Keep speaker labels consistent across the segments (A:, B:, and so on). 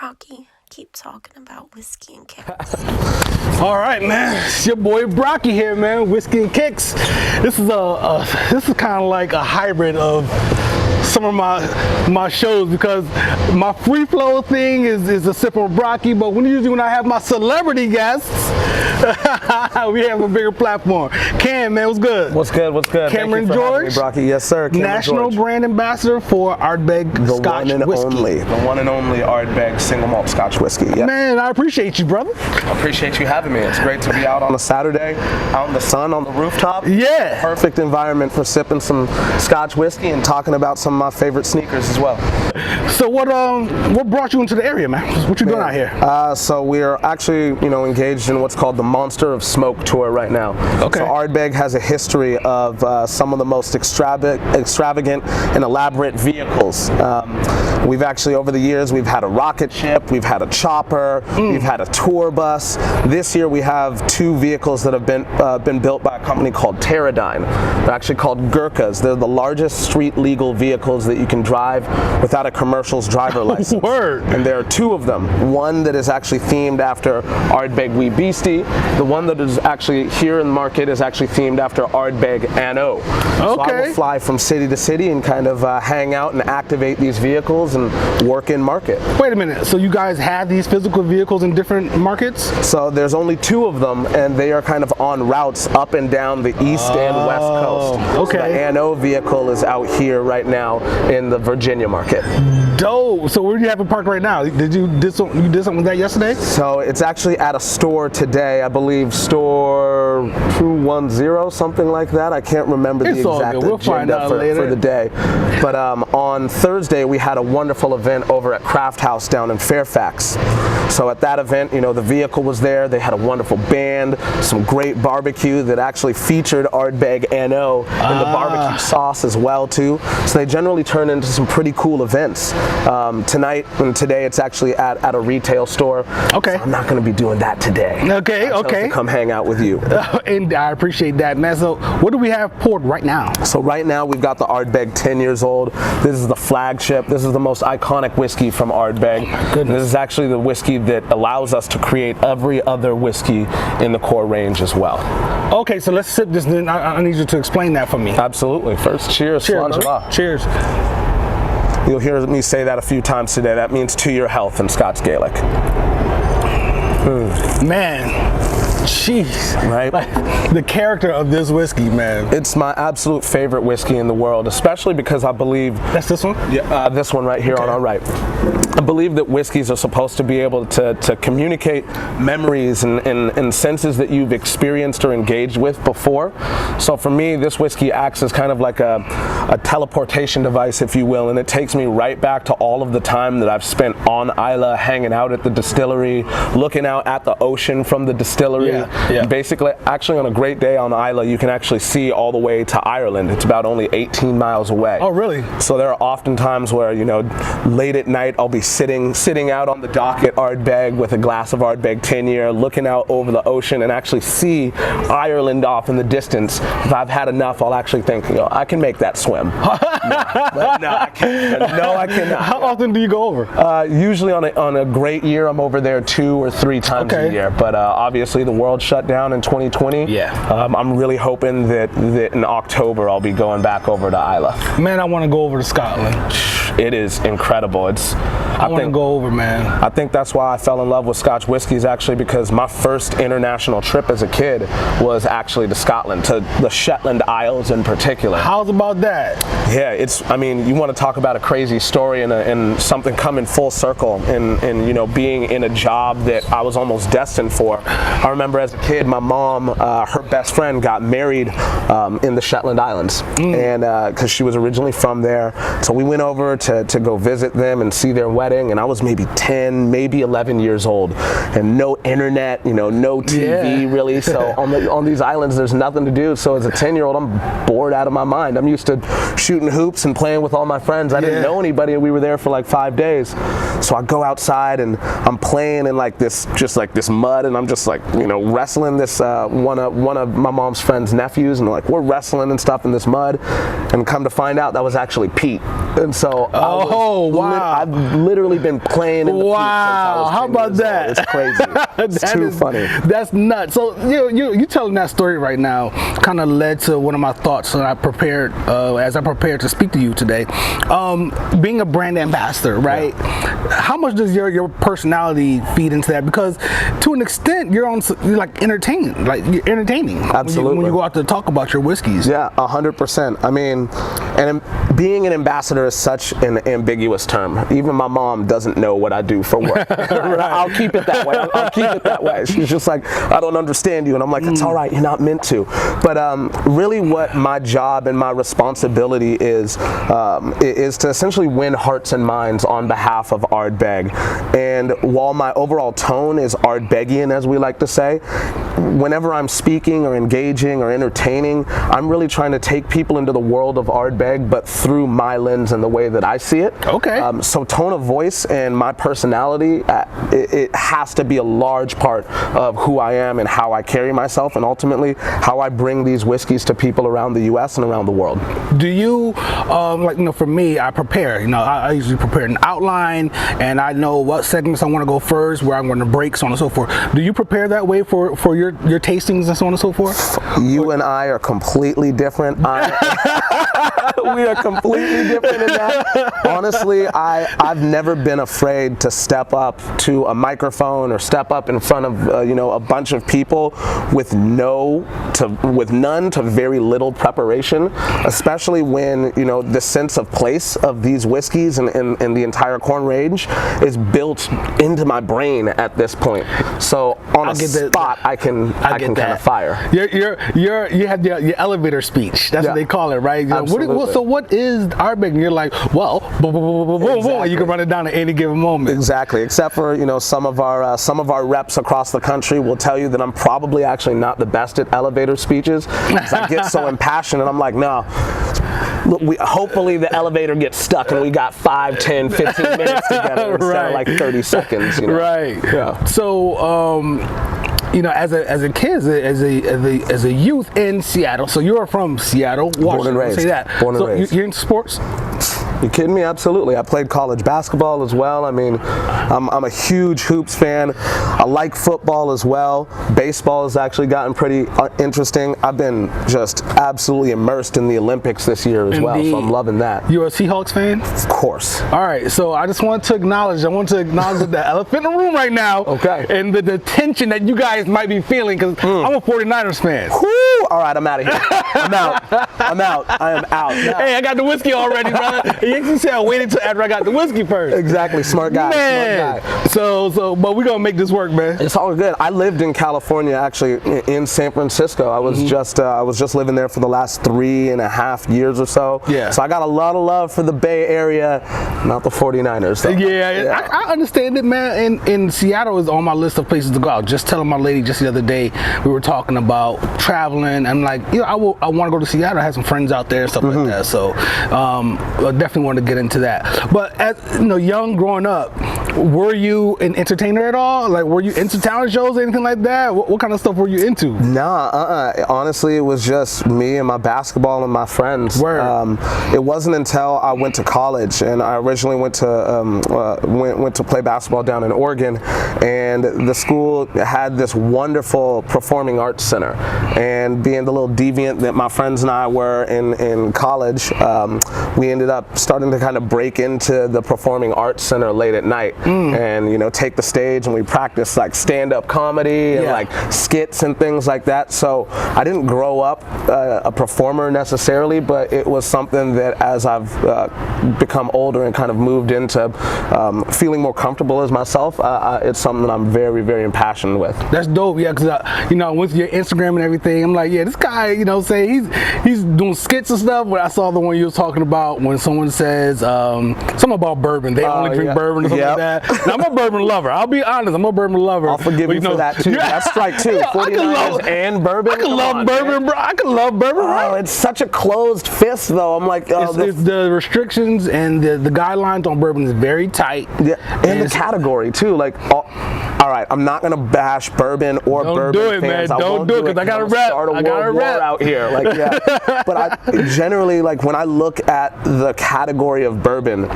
A: Brocky, keep talking about whiskey and kicks.
B: All right, man. It's your boy Brocky here, man. Whiskey and Kicks. This is kind of like a hybrid of some of my shows, because my free flow thing is a sip of Brocky, but usually when I have my celebrity guests, we have a bigger platform. Cam, man, what's good?
C: What's good? What's good?
B: Cameron
C: Thank you for having
B: George,
C: me, Brocky. Yes, sir. Cameron
B: National
C: George.
B: Brand Ambassador for Ardbeg Scotch Whisky.
C: The one and only Ardbeg single malt Scotch whiskey. Yep.
B: Man, I appreciate you, brother.
C: I appreciate you having me. It's great to be out on a Saturday, out in the sun on the rooftop.
B: Yeah.
C: Perfect environment for sipping some Scotch whiskey and talking about some of my favorite sneakers as well.
B: So what brought you into the area, man? What you doing out here?
C: So we are actually, engaged in what's called the Monster of Smoke tour right now.
B: Okay.
C: So Ardbeg has a history of some of the most extravagant and elaborate vehicles. We've actually, over the years, we've had a rocket ship, we've had a chopper, we've had a tour bus. This year we have two vehicles that have been built by a company called Teradyne. They're actually called Gurkhas. They're the largest street legal vehicles that you can drive without a commercial's driver license.
B: Word.
C: And there are two of them. One that is actually themed after Ardbeg Wee Beastie. The one that is actually here in the market is actually themed after Ardbeg Anno. So I will fly from city to city and kind of hang out and activate these vehicles and work in market.
B: Wait a minute, so you guys have these physical vehicles in different markets?
C: So there's only two of them, and they are kind of on routes up and down the east and west coast.
B: Okay.
C: So the Anno vehicle is out here right now in the Virginia market.
B: Dope. So where do you have it parked right now? You did something with that yesterday?
C: So it's actually at a store today, I believe store 210, something like that. I can't remember the exact agenda for the day. But on Thursday we had a wonderful event over at Craft House down in Fairfax. So at that event, the vehicle was there. They had a wonderful band, some great barbecue that actually featured Ardbeg Anno and the barbecue sauce as well too. So they generally turn into some pretty cool events. Tonight and today it's actually at a retail store.
B: Okay.
C: So I'm not going to be doing that today.
B: Okay.
C: I chose to come hang out with you.
B: And I appreciate that, man. So what do we have poured right now?
C: So right now we've got the Ardbeg 10 years old. This is the flagship. This is the most iconic whiskey from Ardbeg. Oh, this is actually the whiskey that allows us to create every other whiskey in the core range as well.
B: Okay, so let's sip this then. I need you to explain that for me.
C: Absolutely. First, cheers.
B: Cheers.
C: You'll hear me say that a few times today. That means to your health in Scots Gaelic.
B: Man. Jeez,
C: right?
B: Like, the character of this whiskey, man.
C: It's my absolute favorite whiskey in the world, especially because I believe...
B: That's this one?
C: Yeah, this one right here on our right. I believe that whiskeys are supposed to be able to communicate memories and senses that you've experienced or engaged with before. So for me, this whiskey acts as kind of like a teleportation device, if you will, and it takes me right back to all of the time that I've spent on Islay, hanging out at the distillery, looking out at the ocean from the distillery. Yeah. Basically, actually on a great day on Islay, you can actually see all the way to Ireland. It's about only 18 miles away.
B: Oh, really?
C: So there are often times where, late at night, I'll be sitting out on the dock at Ardbeg with a glass of Ardbeg 10-year, looking out over the ocean and actually see Ireland off in the distance. If I've had enough, I'll actually think, I can make that swim. No, I can't. No, I cannot.
B: How often do you go over?
C: Usually on a great year, I'm over there 2 or 3 times a year. But obviously the world shut down in 2020.
B: Yeah.
C: I'm really hoping that in October I'll be going back over to Islay.
B: Man, I want to go over to Scotland.
C: It is incredible.
B: I want to go over, man.
C: I think that's why I fell in love with Scotch whiskeys, actually, because my first international trip as a kid was actually to Scotland, to the Shetland Isles in particular.
B: How's about that?
C: Yeah, you want to talk about a crazy story and something coming full circle and being in a job that I was almost destined for. I remember as a kid, my mom, her best friend got married in the Shetland Islands, and because she was originally from there. So we went over to go visit them and see their wedding, and I was maybe 10, maybe 11 years old, and no internet, no TV really. So on these islands, there's nothing to do. So as a 10-year-old, I'm bored out of my mind. I'm used to shooting hoops and playing with all my friends. I didn't know anybody, and we were there for like 5 days. So I go outside and I'm playing in this mud, and I'm just like, wrestling this one of my mom's friend's nephews, and like we're wrestling and stuff in this mud, and come to find out that was actually peat. And so I've literally been playing in the peat since I was 10
B: how about
C: years
B: that?
C: old. It's crazy. It's too funny.
B: That's nuts. So you telling that story right now kind of led to one of my thoughts that I prepared as I prepared to speak to you today. Being a brand ambassador, right? Yeah. How much does your personality feed into that? Because to an extent, you're like entertaining. Like you're entertaining.
C: Absolutely.
B: When you go out to talk about your whiskeys.
C: Yeah, 100%. I mean, and being an ambassador is such an ambiguous term. Even my mom doesn't know what I do for work. Right. I'll keep it that way. I'll keep it that way. She's just like, I don't understand you, and I'm like, it's all right. You're not meant to. But really, what my job and my responsibility is to essentially win hearts and minds on behalf of Ardbeg. And while my overall tone is Ardbegian, as we like to say, whenever I'm speaking or engaging or entertaining, I'm really trying to take people into the world of Ardbeg, but through my lens and the way that I see it.
B: Okay.
C: So tone of voice and my personality, it has to be a large part of who I am and how I carry myself, and ultimately how I bring these whiskeys to people around the U.S. and around the world.
B: Do you, for me, I prepare. I usually prepare an outline, and I know what segments I want to go first, where I'm going to break, so on and so forth. Do you prepare that way for your tastings and so on and so forth?
C: You and I are completely different. We are completely different in that. Honestly, I've never been afraid to step up to a microphone or step up in front of a bunch of people with none to very little preparation, especially when the sense of place of these whiskeys and the entire corn range is built into my brain at this point. So on a spot, I can kind of fire.
B: You have your elevator speech. That's what they call it, right? So what is Ardbeg? And you're like, well, boom, boom, boom, boom, boom, and you can run it down at any given moment.
C: Exactly. Except for some of our reps across the country will tell you that I'm probably actually not the best at elevator speeches, because I get so impassioned, and I'm like, no. Look, hopefully the elevator gets stuck and we got 5, 10, 15 minutes together instead of like 30 seconds.
B: Right. Yeah. So, as a kid, as a youth in Seattle. So you're from Seattle, Washington.
C: Born and raised.
B: Say that.
C: Born and raised.
B: You're into sports?
C: You kidding me? Absolutely. I played college basketball as well. I mean, I'm a huge hoops fan. I like football as well. Baseball has actually gotten pretty interesting. I've been just absolutely immersed in the Olympics this year as well, so I'm loving that.
B: You're a Seahawks fan?
C: Of course.
B: All right, so I want to acknowledge the elephant in the room right now.
C: Okay.
B: And the tension that you guys might be feeling, because I'm a 49ers fan.
C: Woo! All right, I'm out of here. I'm out. I am out.
B: Hey, I got the whiskey already, brother. You said I waited till after I got the whiskey first.
C: Exactly, smart guy.
B: Man. Smart guy. But we're gonna make this work, man.
C: It's all good. I lived in California, actually, in San Francisco. I was just living there for the last 3.5 years or so.
B: Yeah.
C: So I got a lot of love for the Bay Area, not the 49ers. Though.
B: Yeah. I understand it, man. And Seattle is on my list of places to go. I was just telling my lady just the other day, we were talking about traveling. I'm like, I want to go to Seattle. I have some friends out there and stuff like that. So I definitely want to get into that. But as young, growing up, were you an entertainer at all? Like, were you into talent shows or anything like that? What kind of stuff were you into?
C: Nah, honestly, it was just me and my basketball and my friends.
B: Word.
C: It wasn't until I went to college, and I originally went to play basketball down in Oregon, and the school had this wonderful performing arts center. And being the little deviant that my friends and I were in college, we ended up starting to kind of break into the performing arts center late at night, and take the stage, and we practiced like stand-up comedy and like skits and things like that. So I didn't grow up a performer necessarily, but it was something that as I've become older and kind of moved into feeling more comfortable as myself, it's something that I'm very, very impassioned with.
B: That's dope, yeah, because with your Instagram and everything, I'm like, yeah, this guy, say he's doing skits and stuff, but I saw the one you was talking about when someone says something about bourbon. They only drink bourbon or something like that. Now, I'm a bourbon lover. I'll be honest, I'm a bourbon lover.
C: I'll forgive you for that too. That's strike two. 49ers and bourbon.
B: I can love bourbon, bro. I can love bourbon, right?
C: It's such a closed fist, though. I'm like,
B: it's the restrictions and the guidelines on bourbon is very tight.
C: Yeah, and the category too. Like, all right, I'm not gonna bash bourbon or bourbon
B: do it,
C: fans.
B: man. Don't do it, because I got a rep.
C: I got a rep out here. Like, yeah. But I generally, like, when I look at the category of bourbon,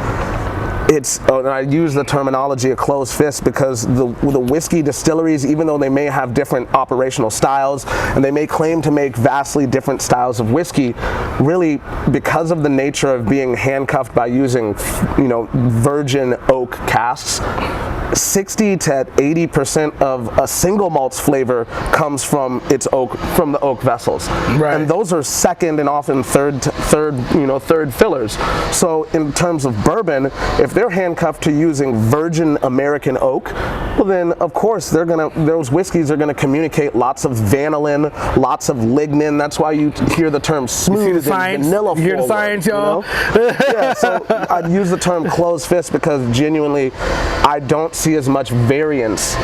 C: it's, and I use the terminology a closed fist, because the whiskey distilleries, even though they may have different operational styles and they may claim to make vastly different styles of whiskey, really, because of the nature of being handcuffed by using, you know, virgin oak casks, 60 to 80% of a single malt's flavor comes from its oak, from the oak vessels,
B: right.
C: And those are second and often third fillers. So in terms of bourbon, if they're handcuffed to using virgin American oak, well then of course those whiskeys are gonna communicate lots of vanillin, lots of lignin. That's why you hear the term smooth and vanilla.
B: You hear the science, y'all?
C: You know? Yeah, so I'd use the term closed fist, because genuinely I don't see as much variance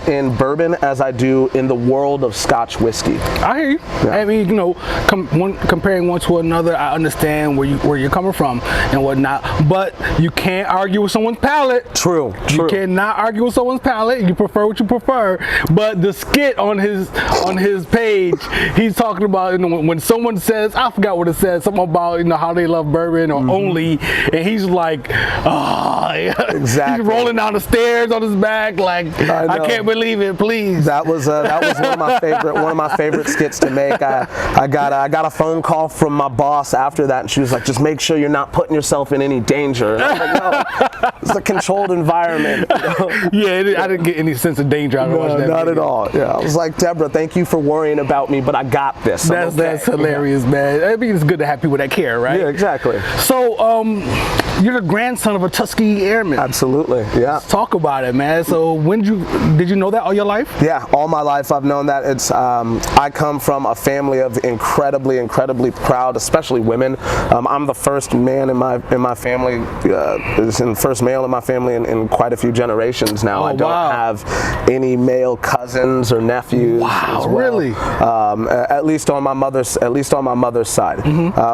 C: in bourbon as I do in the world of Scotch whiskey.
B: I hear you. Yeah. I mean, you know, comparing one to another, I understand where you're coming from and whatnot, but you can't argue with someone's palate.
C: True.
B: You cannot argue with someone's palate. You prefer what you prefer. But the skit on his page, he's talking about, you know, when someone says, I forgot what it says, something about, you know, how they love bourbon or only, and he's like, exactly. He's rolling down the stairs on his back, like, I can't believe it. Please.
C: That was one of my favorite skits to make. I got a phone call from my boss after that, and she was like, just make sure you're not putting yourself in any danger. And I was like, no, it's a controlled environment. You know?
B: Yeah, I didn't get any sense of danger out of watching that
C: not
B: video.
C: at all. Yeah, I was like, Deborah, thank you for worrying about me, but I got this.
B: That's hilarious, man. I mean, it's good to have people that care, right?
C: Yeah, exactly.
B: So, you're the grandson of a Tuskegee Airman.
C: Absolutely, yeah.
B: Let's talk about it, man. So, did you know that all your life?
C: Yeah, all my life I've known that. It's I come from a family of incredibly proud, especially women. I'm the first man in my family, the first male in my family in quite a few generations now. I don't have any male cousins or nephews.
B: Wow,
C: well.
B: Really?
C: At least on my mother's side,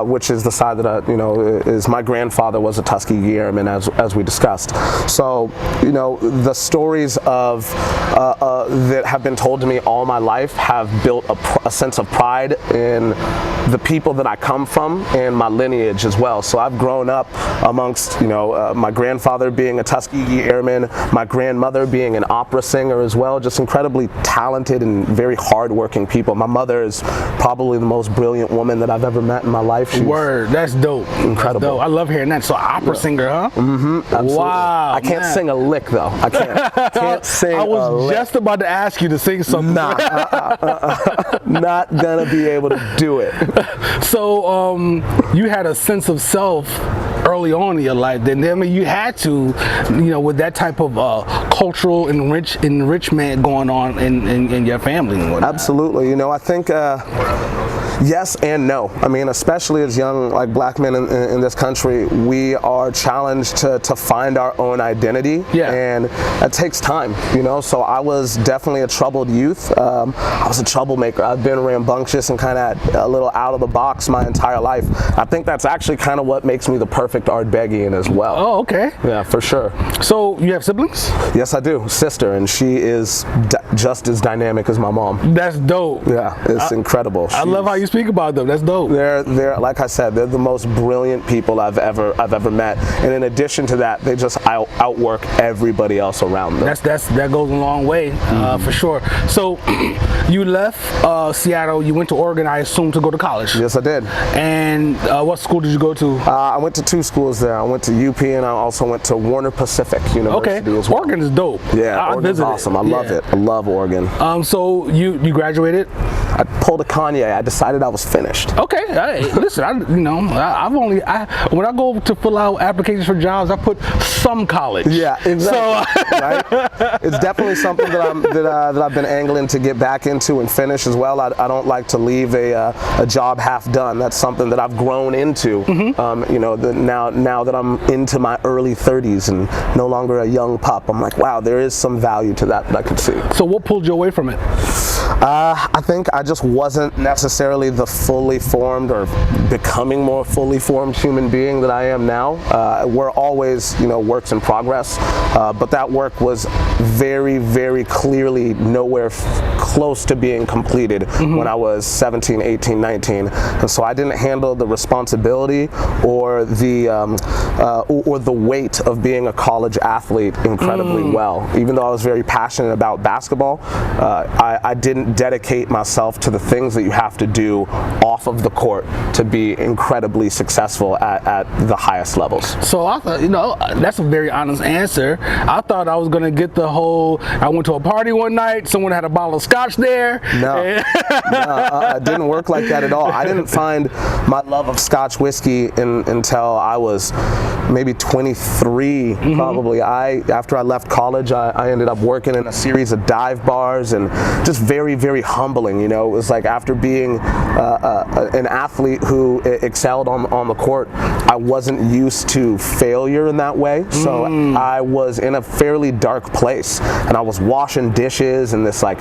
C: which is the side that is my grandfather was a Tuskegee Airman, as we discussed. So, you know, the stories of that have been told to me all my life have built a sense of pride in the people that I come from and my lineage as well. So I've grown up amongst, my grandfather being a Tuskegee Airman, my grandmother being an opera singer as well, just incredibly talented and very hardworking people. My mother is probably the most brilliant woman that I've ever met in my life.
B: That's dope.
C: Incredible.
B: That's dope. I love hearing that. So opera singer, huh?
C: Mm-hmm. Absolutely.
B: Wow.
C: I can't sing a lick though. I can't sing
B: I was just about to ask you to sing something.
C: Nah, not gonna be able to do it.
B: So you had a sense of self early on in your life. Then I mean, you had to, with that type of cultural enrichment going on in your family and whatnot.
C: Absolutely. I think yes and no. I mean, especially as young, black men in this country, we are challenged to find our own identity.
B: Yeah.
C: And it takes time, so I was definitely a troubled youth. I was a troublemaker. I've been rambunctious and kind of a little out of the box my entire life. I think that's actually kind of what makes me the perfect Ardbegian as well.
B: Oh, okay.
C: Yeah, for sure.
B: So you have siblings?
C: Yes, I do. Sister, and she is just as dynamic as my mom.
B: That's dope.
C: Yeah, it's incredible.
B: I love how you speak about them. That's dope.
C: They're like I said, they're the most brilliant people I've ever met, and in addition to that, they just outwork everybody else around them.
B: That goes a long way, for sure. So you left Seattle. You went to Oregon, I assume, to go to college.
C: Yes, I did.
B: And what school did you go to?
C: I went to two schools there. I went to UP, and I also went to Warner Pacific University as well.
B: Oregon is dope.
C: Yeah, Oregon's awesome. I love it. I love Oregon.
B: So you graduated?
C: I pulled a Kanye. I decided I was finished.
B: Okay. Hey, listen, when I go to fill out applications for jobs, I put some college.
C: Yeah, exactly. So, right? It's definitely something that I've been angling to get back into and finish as well. I don't like to leave a job half done. That's something that I've grown into. Now that I'm into my early 30s and no longer a young pup, I'm like, wow, there is some value to that I could see.
B: So what pulled you away from it?
C: I think I just wasn't necessarily the fully formed or becoming more fully formed human being that I am now. We're always, works in progress, but that work was very, very clearly nowhere close to being completed when I was 17, 18, 19. And so I didn't handle the responsibility or the weight of being a college athlete incredibly well. Even though I was very passionate about basketball, I didn't dedicate myself to the things that you have to do off of the court to be incredibly successful at the highest levels.
B: So I thought, that's a very honest answer. I thought I was going to get the whole, I went to a party one night, someone had a bottle of scotch there.
C: No, it didn't work like that at all. I didn't find my love of Scotch whiskey until I was maybe 23, probably. After I left college, I ended up working in a series of dive bars, and just very, very humbling. It was like after being an athlete who excelled on the court, I wasn't used to failure in that way. So I was in a fairly dark place, and I was washing dishes in this like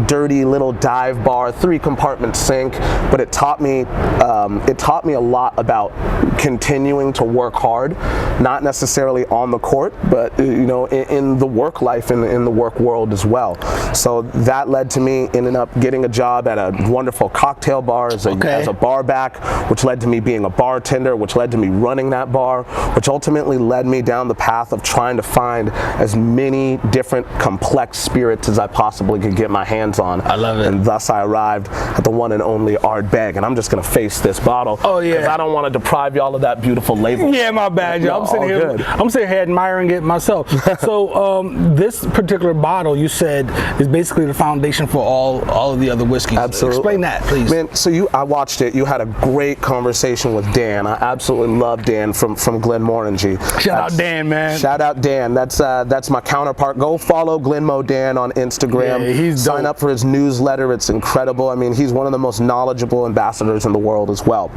C: dirty little dive bar, 3-compartment sink. But it taught me a lot about continuing to work hard, not necessarily on the court, but in the work life and in the work world as well. So that led to me ending up getting a job at a wonderful cocktail bar as a bar back, which led to me being a bartender, which led to me running that bar, which ultimately led me down the path of trying to find as many different complex spirits as I possibly could get my hands on.
B: I love it.
C: And thus I arrived at the one and only Ardbeg. And I'm just going to face this bottle.
B: Oh yeah.
C: Because I don't want to deprive y'all of that beautiful label.
B: Yeah, my bad, y'all.
C: No,
B: I'm sitting here admiring it myself. So this particular bottle, you said, is basically the foundation for all of the other whiskeys.
C: Absolutely.
B: Explain that, please.
C: Man, so I watched it. You had a great conversation with Dan. I absolutely love Dan from Glenmorangie.
B: Shout out Dan, man.
C: Shout out Dan. That's my counterpart. Go follow Glenmo Dan on Instagram.
B: Yeah, he's dope.
C: Sign up for his newsletter. It's incredible. I mean, he's one of the most knowledgeable ambassadors in the world as well.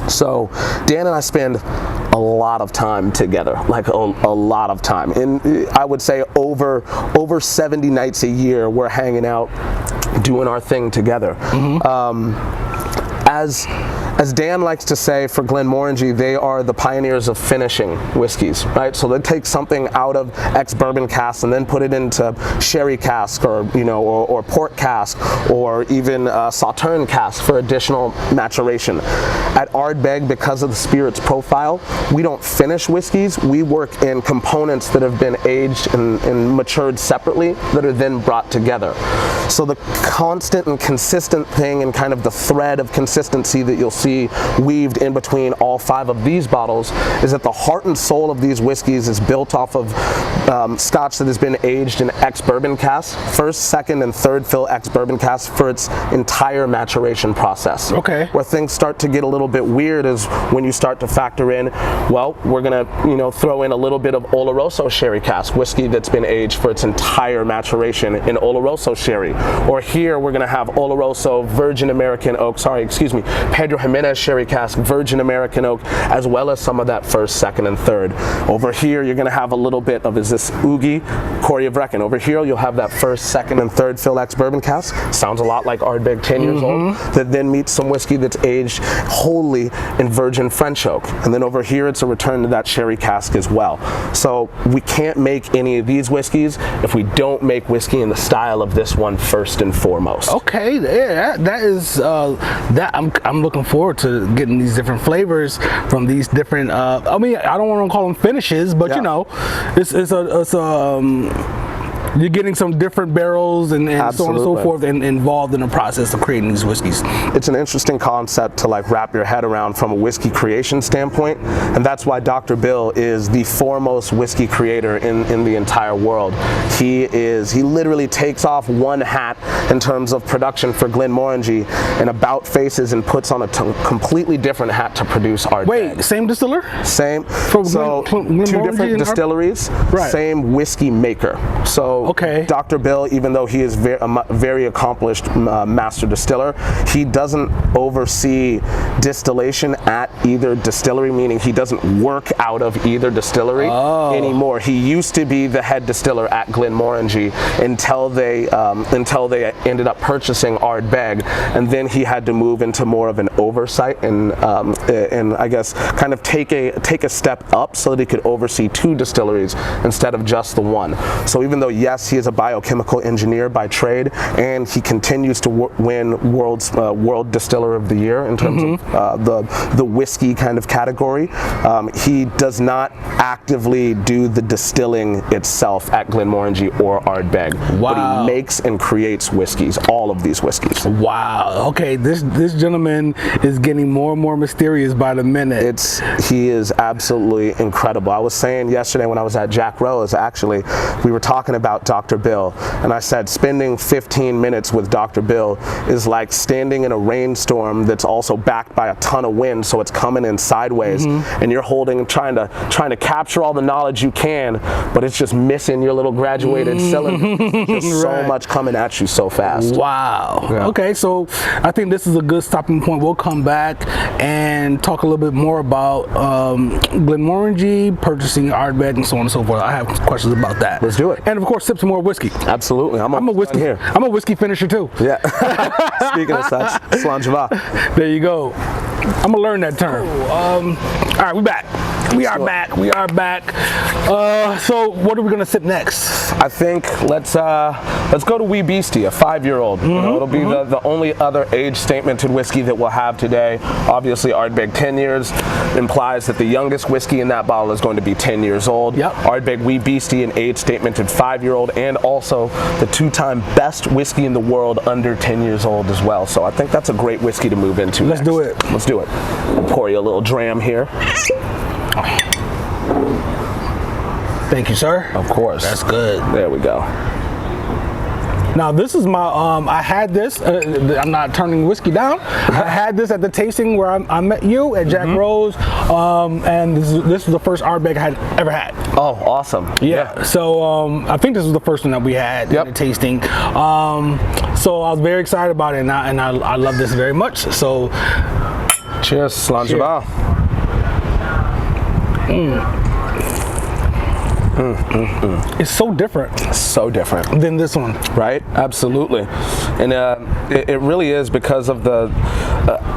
C: So Dan and I spend a lot of time together, like a lot of time. And I would say over 70 nights a year, we're hanging out, doing our thing together. As Dan likes to say, for Glenmorangie, they are the pioneers of finishing whiskeys, right? So they take something out of ex-bourbon cask and then put it into sherry cask or port cask or even Sauterne cask for additional maturation. At Ardbeg, because of the spirit's profile, we don't finish whiskeys. We work in components that have been aged and matured separately that are then brought together. So the constant and consistent thing and kind of the thread of consistency that you'll see weaved in between all 5 of these bottles is that the heart and soul of these whiskeys is built off of scotch that has been aged in ex-bourbon cask, first, second, and third fill ex-bourbon cask for its entire maturation process.
B: Okay.
C: Where things start to get a little bit weird is when you start to factor in, well, we're gonna throw in a little bit of Oloroso sherry cask, whiskey that's been aged for its entire maturation in Oloroso sherry. Or here we're gonna have Oloroso Virgin American Oak, Pedro Jimenez sherry cask, Virgin American Oak, as well as some of that first, second, and third. Over here, you're going to have a little bit of, is this Oogie, Corey of Reckon. Over here, you'll have that first, second, and third fill ex-bourbon cask. Sounds a lot like Ardbeg 10 years old. That then meets some whiskey that's aged wholly in Virgin French Oak. And then over here, it's a return to that sherry cask as well. So we can't make any of these whiskeys if we don't make whiskey in the style of this one first and foremost.
B: Okay, yeah, that is I'm looking forward to getting these different flavors from these different. I mean, I don't want to call them finishes, but you're getting some different barrels and so on and so forth and involved in the process of creating these whiskeys.
C: It's an interesting concept to like wrap your head around from a whiskey creation standpoint, and that's why Dr. Bill is the foremost whiskey creator in the entire world. He literally takes off one hat in terms of production for Glenmorangie and about faces and puts on a completely different hat to produce Ardbeg.
B: Wait, same distiller?
C: Same.
B: From
C: so
B: Glenmorangie
C: 2 different distilleries,
B: right.
C: Same whiskey maker. So So Dr. Bill, even though he is a very accomplished master distiller, he doesn't oversee distillation at either distillery, meaning he doesn't work out of either distillery anymore. He used to be the head distiller at Glenmorangie until they ended up purchasing Ardbeg, and then he had to move into more of an oversight and I guess kind of take a step up so that he could oversee 2 distilleries instead of just the one. So even though yes, he is a biochemical engineer by trade, and he continues to win World Distiller of the Year in terms of the whiskey kind of category, he does not actively do the distilling itself at Glenmorangie or Ardbeg.
B: Wow.
C: But he makes and creates whiskeys, all of these whiskeys.
B: Wow. Okay, this gentleman is getting more and more mysterious by the minute.
C: He is absolutely incredible. I was saying yesterday when I was at Jack Rose, actually, we were talking about Dr. Bill, and I said spending 15 minutes with Dr. Bill is like standing in a rainstorm that's also backed by a ton of wind, so it's coming in sideways, and you're trying to capture all the knowledge you can, but it's just missing your little graduated cylinder. Just so much coming at you so fast.
B: Wow.
C: Yeah.
B: Okay, so I think this is a good stopping point. We'll come back and talk a little bit more about Glenmorangie, purchasing Ardbeg, and so on and so forth. I have questions about that.
C: Let's do it.
B: And of course, sip some more whiskey.
C: Absolutely. I'm a whiskey here.
B: I'm a whiskey finisher too.
C: Yeah. Speaking of such, Slanjava.
B: There you go. I'm gonna learn that term. All right, we're back. We are back. So what are we gonna sip next?
C: I think let's go to Wee Beastie, a 5-year-old. It'll be the only other age statemented whiskey that we'll have today. Obviously, Ardbeg 10 years implies that the youngest whiskey in that bottle is going to be 10 years old.
B: Yep.
C: Ardbeg Wee Beastie, an age statemented 5-year-old, and also the 2-time best whiskey in the world under 10 years old as well. So I think that's a great whiskey to move into.
B: Let's do it.
C: Let's do it. I'll pour you a little dram here.
B: Thank you, sir.
C: Of course.
B: That's good.
C: There we go.
B: Now this is my, I had this, I'm not turning whiskey down. I had this at the tasting where I met you at Jack Rose, and this is the first Ardbeg I had ever had.
C: Oh, awesome.
B: Yeah. So I think this was the first one that we had in the tasting. So I was very excited about it, and I love this very much. So
C: cheers, Slanjava.
B: It's so different.
C: So different
B: than this one.
C: Right? Absolutely. And it really is because of the,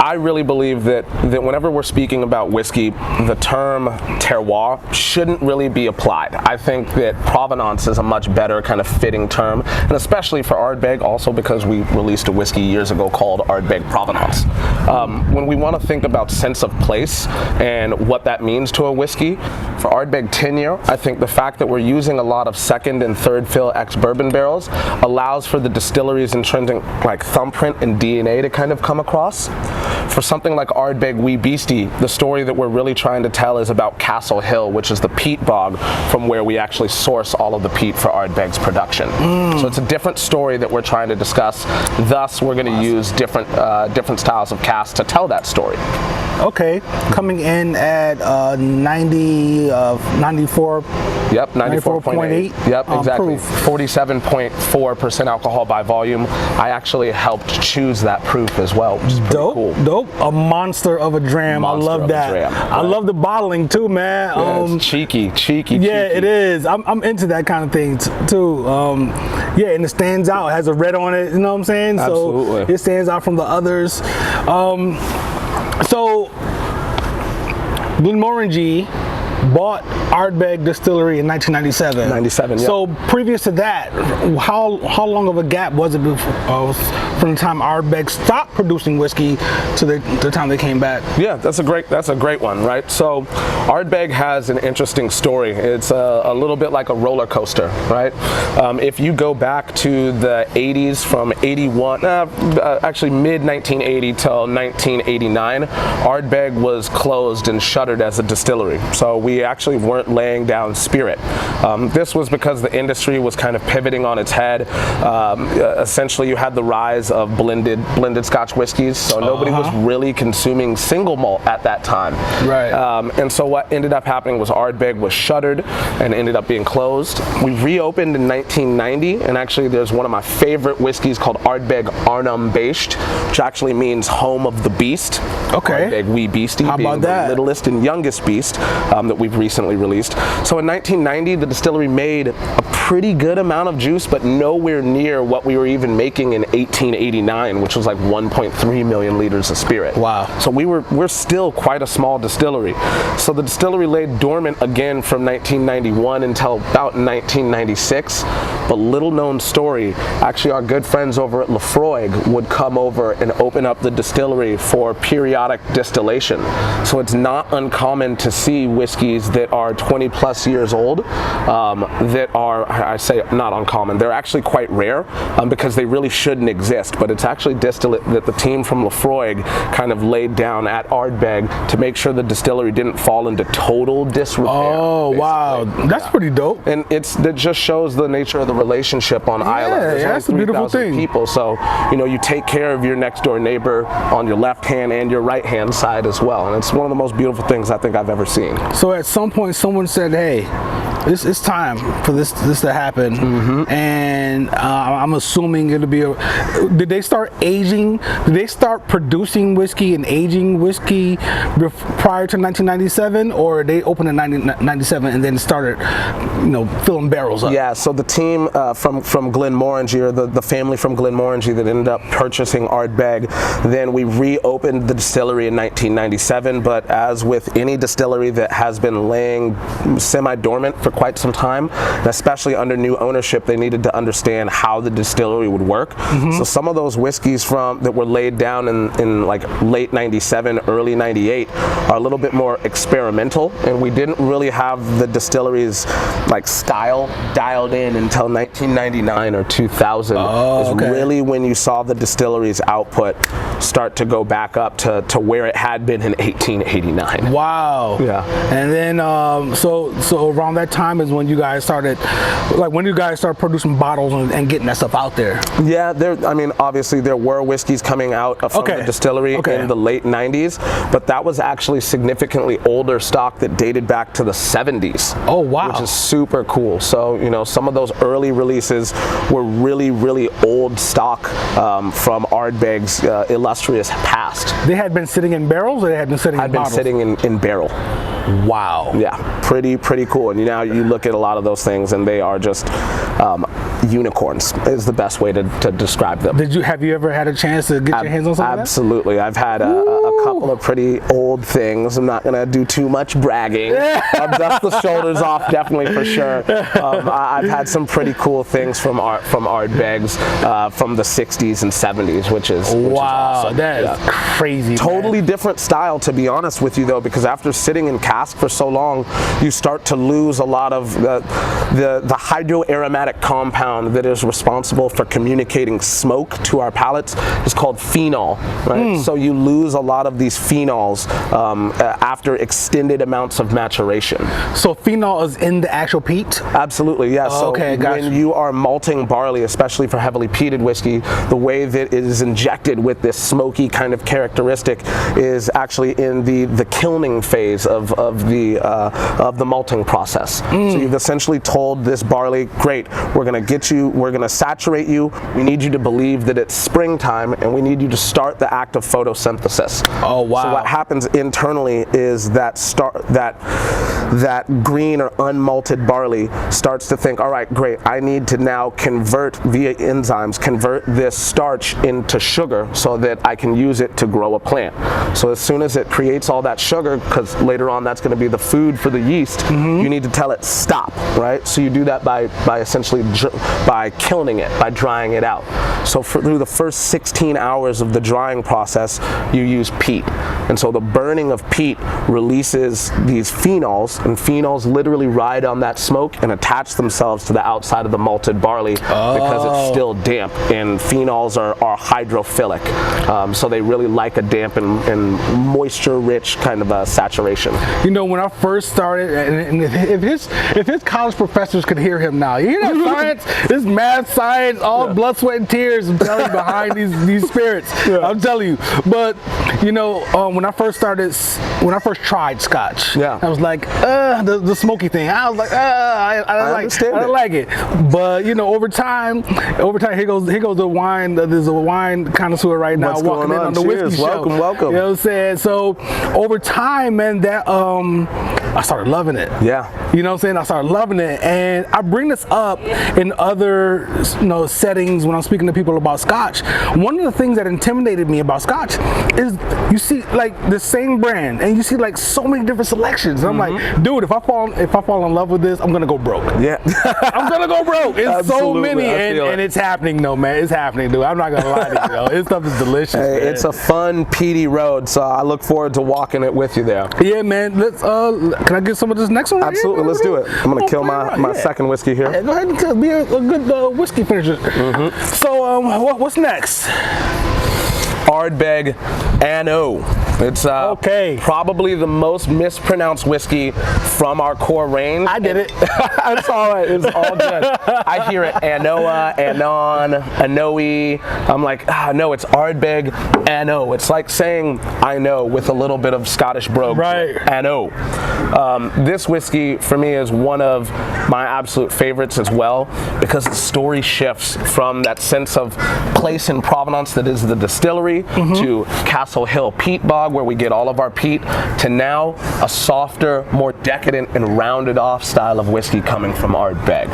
C: I really believe that whenever we're speaking about whiskey, the term terroir shouldn't really be applied. I think that provenance is a much better kind of fitting term, and especially for Ardbeg, also because we released a whiskey years ago called Ardbeg Provenance. When we want to think about sense of place and what that means to a whiskey, for Ardbeg 10-year, I think the fact that we're using a lot of second and third fill ex-bourbon barrels allows for the distillery's intrinsic like thumbprint and DNA to kind of come across. For something like Ardbeg Wee Beastie, the story that we're really trying to tell is about Castle Hill, which is the peat bog from where we actually source all of the peat for Ardbeg's production. So it's a different story that we're trying to discuss. Thus, we're going to use different styles of cask to tell that story.
B: Okay, coming in at 94.
C: Yep, 94.8. Yep, exactly. 47.4% alcohol by volume. I actually helped choose that proof as well, which is pretty cool.
B: Dope. A monster of a dram. I love that. I love the bottling too, man.
C: Yeah, it's cheeky.
B: Yeah, it is. I'm into that kind of thing too. Yeah, and it stands out. It has a red on it. You know what I'm saying?
C: Absolutely.
B: So it stands out from the others. So Glenmorangie bought Ardbeg Distillery in 1997.
C: 97, yeah.
B: So previous to that, how long of a gap was it from the time Ardbeg stopped producing whiskey to the time they came back?
C: Yeah, that's a great one, right? So Ardbeg has an interesting story. It's a little bit like a roller coaster, right? If you go back to the 80s, from 81, actually mid 1980 till 1989, Ardbeg was closed and shuttered as a distillery. So we we actually weren't laying down spirit. This was because the industry was kind of pivoting on its head. Essentially, you had the rise of blended Scotch whiskeys, so nobody was really consuming single malt at that time.
B: Right.
C: And so what ended up happening was Ardbeg was shuttered and ended up being closed. We reopened in 1990, and actually there's one of my favorite whiskeys called Ardbeg Arnhem Beist, which actually means home of the beast.
B: Okay.
C: Ardbeg Wee Beastie,
B: How
C: being
B: about
C: the
B: that?
C: littlest and youngest beast that we've recently released. So in 1990, the distillery made a pretty good amount of juice, but nowhere near what we were even making in 1889, which was like 1.3 million liters of spirit.
B: Wow.
C: So we're still quite a small distillery. So the distillery lay dormant again from 1991 until about 1996. But little known story, actually our good friends over at Lefroy would come over and open up the distillery for periodic distillation. So it's not uncommon to see whiskeys that are 20 plus years old that are, I say not uncommon, they're actually quite rare because they really shouldn't exist, but it's actually distillate that the team from Lefroy kind of laid down at Ardbeg to make sure the distillery didn't fall into total disrepair.
B: Oh,
C: basically.
B: wow. That's pretty dope.
C: And that just shows the nature of the relationship on Isla. There's
B: that's
C: only
B: a beautiful
C: 3,000
B: thing.
C: people, so you take care of your next door neighbor on your left hand and your right hand side as well, and it's one of the most beautiful things I think I've ever seen.
B: So at some point someone said, hey, it's time for this to happen, and I'm assuming it'll be did they start aging? Did they start producing whiskey and aging whiskey prior to 1997, or they opened in 1997 and then started, filling barrels up?
C: Yeah, so the team from Glenmorangie, or the family from Glenmorangie that ended up purchasing Ardbeg, then we reopened the distillery in 1997, but as with any distillery that has been laying semi-dormant for quite some time, and especially under new ownership, they needed to understand how the distillery would work. So some of those whiskeys that were laid down in like late 97, early 98 are a little bit more experimental, and we didn't really have the distillery's like style dialed in until 1999 or 2000. Really when you saw the distillery's output start to go back up to where it had been in 1889.
B: Wow.
C: Yeah.
B: And then so around that time is when you guys started, producing bottles and getting that stuff out there.
C: Yeah, obviously there were whiskeys coming out from the distillery in the late 90s, but that was actually significantly older stock that dated back to the 70s.
B: Oh, wow.
C: Which is super cool. So, some of those early releases were really, really old stock from Ardbeg's illustrious past.
B: They had been sitting in barrels, or they had been sitting in bottles?
C: Sitting in barrel.
B: Wow.
C: Yeah, pretty cool. And now you look at a lot of those things and they are just unicorns is the best way to describe them.
B: Have you ever had a chance to get your hands on some of that?
C: Absolutely. I've had a couple of pretty old things. I'm not going to do too much bragging. I'll dust the shoulders off, definitely, for sure. I've had some pretty cool things from Ardbeg's from the 60s and 70s, which is awesome.
B: That is crazy.
C: Totally different style, to be honest with you, though, because after sitting in cask for so long, you start to lose a lot of the hydroaromatic compound that is responsible for communicating smoke to our palates is called phenol, right? So you lose a lot of these phenols after extended amounts of maturation.
B: So phenol is in the actual peat?
C: Absolutely, yeah. So
B: gotcha.
C: when you are malting barley, especially for heavily peated whiskey, the way that it is injected with this smoky kind of characteristic is actually in the kilning phase of the malting process. So you've essentially told this barley, great, we're going to saturate you, we need you to believe that it's springtime, and we need you to start the act of photosynthesis.
B: Oh, wow.
C: So what happens internally is that green or unmalted barley starts to think, all right, great, I need to now convert via enzymes, convert this starch into sugar so that I can use it to grow a plant. So as soon as it creates all that sugar, because later on that's going to be the food for the yeast, you need to tell it stop, right? So you do that by essentially by kilning it, by drying it out. So through the first 16 hours of the drying process, you use peat peat. And so the burning of peat releases these phenols, and phenols literally ride on that smoke and attach themselves to the outside of the malted barley because it's still damp, and phenols are hydrophilic. So they really like a damp and moisture-rich kind of a saturation.
B: You know, when I first started, and if his college professors could hear him now, you hear that science, this math, science, all blood, sweat, and tears, I'm telling you, behind these spirits. I'm telling you. But you know, when I first tried Scotch, I was like, the smoky thing. I was like, I don't like it. But you know, over time, here goes the wine. There's a wine connoisseur right now.
C: What's
B: walking
C: going
B: in
C: on?
B: the whiskey show.
C: Welcome.
B: You know what I'm saying? So over time, man, that I started loving it.
C: Yeah.
B: You know what I'm saying? I started loving it, and I bring this up in other settings when I'm speaking to people about Scotch. One of the things that intimidated me about Scotch is you see like the same brand, and you see like so many different selections. I'm like, dude, if I fall in love with this, I'm gonna go broke.
C: Yeah.
B: I'm gonna go broke. It's so many, and it's happening, though, man. It's happening, dude. I'm not gonna lie to you, though. This stuff is delicious.
C: Hey,
B: man.
C: it's a fun, peaty road, so I look forward to walking it with you there.
B: Yeah, man. Let's. Can I get some of this next one?
C: Absolutely, let's do it. I'm gonna kill my second whiskey here.
B: Yeah, go ahead and be a good whiskey finisher. So, what's next?
C: Ardbeg Anno. It's probably the most mispronounced whiskey from our core range.
B: I did it.
C: It's all right. It's all good. I hear it Anoa, Anon, Anoe. I'm like, no, it's Ardbeg Anno. It's like saying I know with a little bit of Scottish brogue.
B: Right.
C: Anno. This whiskey for me is one of my absolute favorites as well, because the story shifts from that sense of place and provenance that is the distillery to Castle Hill peat bog, where we get all of our peat, to now a softer, more decadent and rounded off style of whiskey coming from Ardbeg.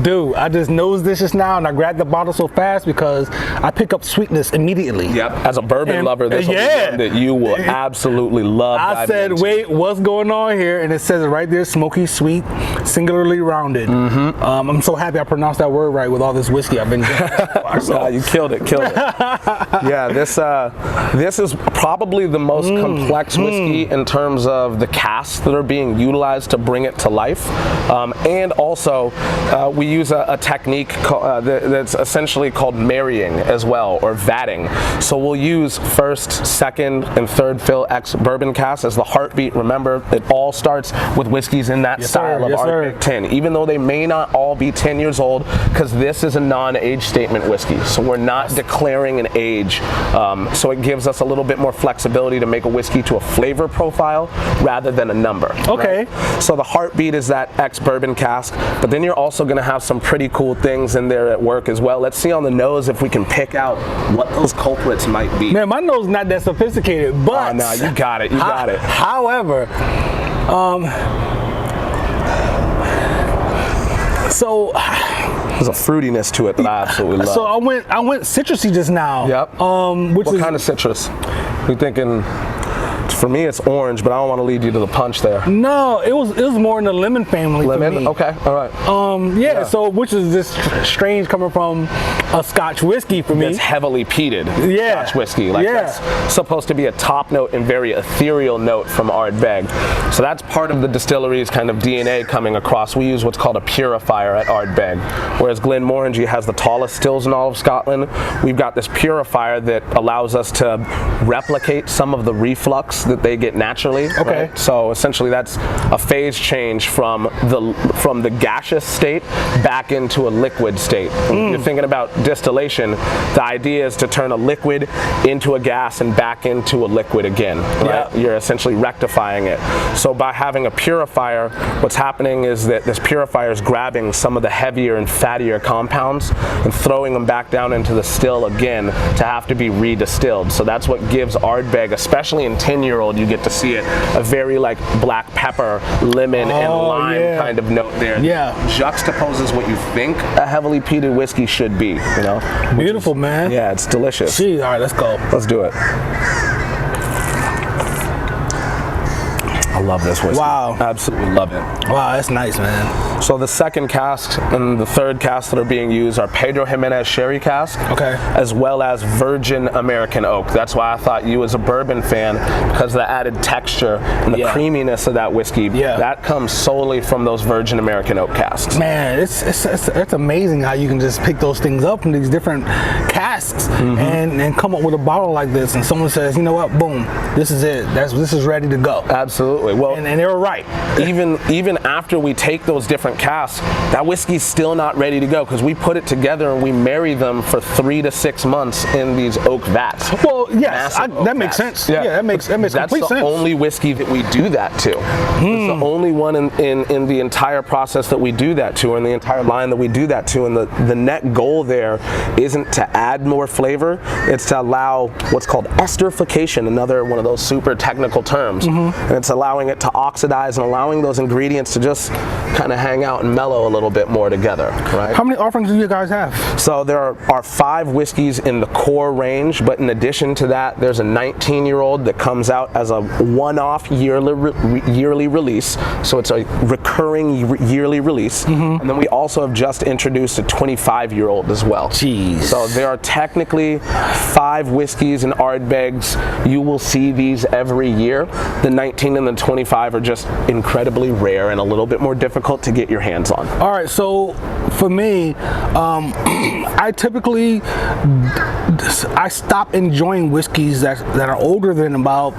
B: Dude, I just nosed this just now, and I grabbed the bottle so fast because I pick up sweetness immediately.
C: Yep. As a bourbon lover, this will be one that you will absolutely love.
B: I said, wait, what's going on here? And it says it right there, smoky, sweet, singularly rounded. I'm so happy I pronounced that word right with all this whiskey I've been drinking.
C: You killed it. Yeah, this is probably the most complex whiskey in terms of the casks that are being utilized to bring it to life, and also we use a technique that's essentially called marrying as well, or vatting. So we'll use first, second, and third fill ex-bourbon casks as the heartbeat. Remember, it all starts with whiskeys in that style of Ardbeg tin, even though they may not all be 10 years old, because this is a non-age statement whiskey. So we're not declaring an age. So it gives us a little bit more flexibility to make a whiskey to a flavor profile rather than a number.
B: Okay.
C: Right? So the heartbeat is that ex-bourbon cask, but then you're also going to have some pretty cool things in there at work as well. Let's see on the nose if we can pick out what those culprits might be.
B: Man, my nose is not that sophisticated, but...
C: Oh, no, you got it. You got it.
B: However, so...
C: There's a fruitiness to it that I absolutely love.
B: So I went citrusy just now.
C: Yep.
B: What
C: kind of citrus? You thinking? For me, it's orange, but I don't want to lead you to the punch there.
B: No, it was more in the lemon family.
C: Lemon?
B: For me.
C: Okay, all right.
B: Yeah, so which is just strange coming from a Scotch whiskey for me.
C: It's heavily peated Scotch whiskey. Like that's supposed to be a top note and very ethereal note from Ardbeg. So that's part of the distillery's kind of DNA coming across. We use what's called a purifier at Ardbeg. Whereas Glenmorangie has the tallest stills in all of Scotland, we've got this purifier that allows us to replicate some of the reflux that they get naturally.
B: Okay.
C: Right? So essentially that's a phase change from the gaseous state back into a liquid state. When you're thinking about distillation, the idea is to turn a liquid into a gas and back into a liquid again. Right? You're essentially rectifying it. So by having a purifier, what's happening is that this purifier is grabbing some of the heavier and fattier compounds and throwing them back down into the still again to have to be redistilled. So that's what gives Ardbeg, especially in 10-year-old, you get to see it, a very like black pepper, lemon, and lime kind of note there.
B: Yeah.
C: Juxtaposes what you think a heavily peated whiskey should be, you know?
B: Beautiful, man.
C: Yeah, it's delicious.
B: Jeez, all right, let's go.
C: Let's do it. I love this whiskey.
B: Wow.
C: Absolutely love it.
B: Wow, that's nice, man.
C: So the second cask and the third cask that are being used are Pedro Jimenez sherry cask, as well as virgin American oak. That's why I thought you as a bourbon fan, because of the added texture and the creaminess of that whiskey, that comes solely from those virgin American oak casks.
B: Man, it's amazing how you can just pick those things up from these different casks and come up with a bottle like this, and someone says, you know what, boom, this is it. This is ready to go.
C: Absolutely. Well,
B: and they were right.
C: even after we take those different casks, that whiskey's still not ready to go, because we put it together and we marry them for 3 to 6 months in these oak vats.
B: Well, yes, that makes sense. Yeah, that makes complete sense.
C: That's the only whiskey that we do that to. It's the only one in the entire process that we do that to, or in the entire line that we do that to. And the net goal there isn't to add more flavor, it's to allow what's called esterification, another one of those super technical terms. And it's allowing it to oxidize and allowing those ingredients to just kind of hang out and mellow a little bit more together, right?
B: How many offerings do you guys have?
C: So there are 5 whiskeys in the core range, but in addition to that, there's a 19-year-old that comes out as a one-off yearly release. So it's a recurring yearly release. And then we also have just introduced a 25-year-old as well.
B: Jeez.
C: So there are technically 5 whiskeys and Ardbegs. You will see these every year. The 19 and the 25 are just incredibly rare and a little bit more difficult to get your hands on.
B: All right, so for me, I typically stop enjoying whiskeys that are older than about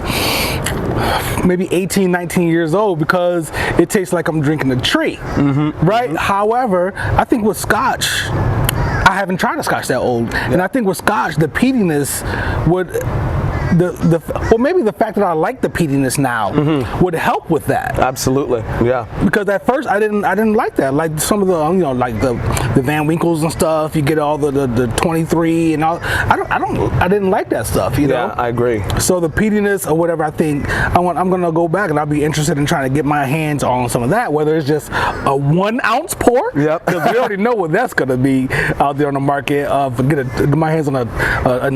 B: maybe 18, 19 years old, because it tastes like I'm drinking a tree, right? However, I think with Scotch, I haven't tried a Scotch that old, and I think with Scotch, the peatiness would, well, maybe the fact that I like the peatiness now would help with that.
C: Absolutely, yeah.
B: Because at first I didn't like that. Like some of the like the Van Winkles and stuff. You get all the 23 and all. I didn't like that stuff. You know.
C: Yeah, I agree.
B: So the peatiness or whatever, I think I'm gonna go back and I'll be interested in trying to get my hands on some of that. Whether it's just a 1 ounce pour.
C: Yep.
B: Because we already know what that's gonna be out there on the market. Get my hands on an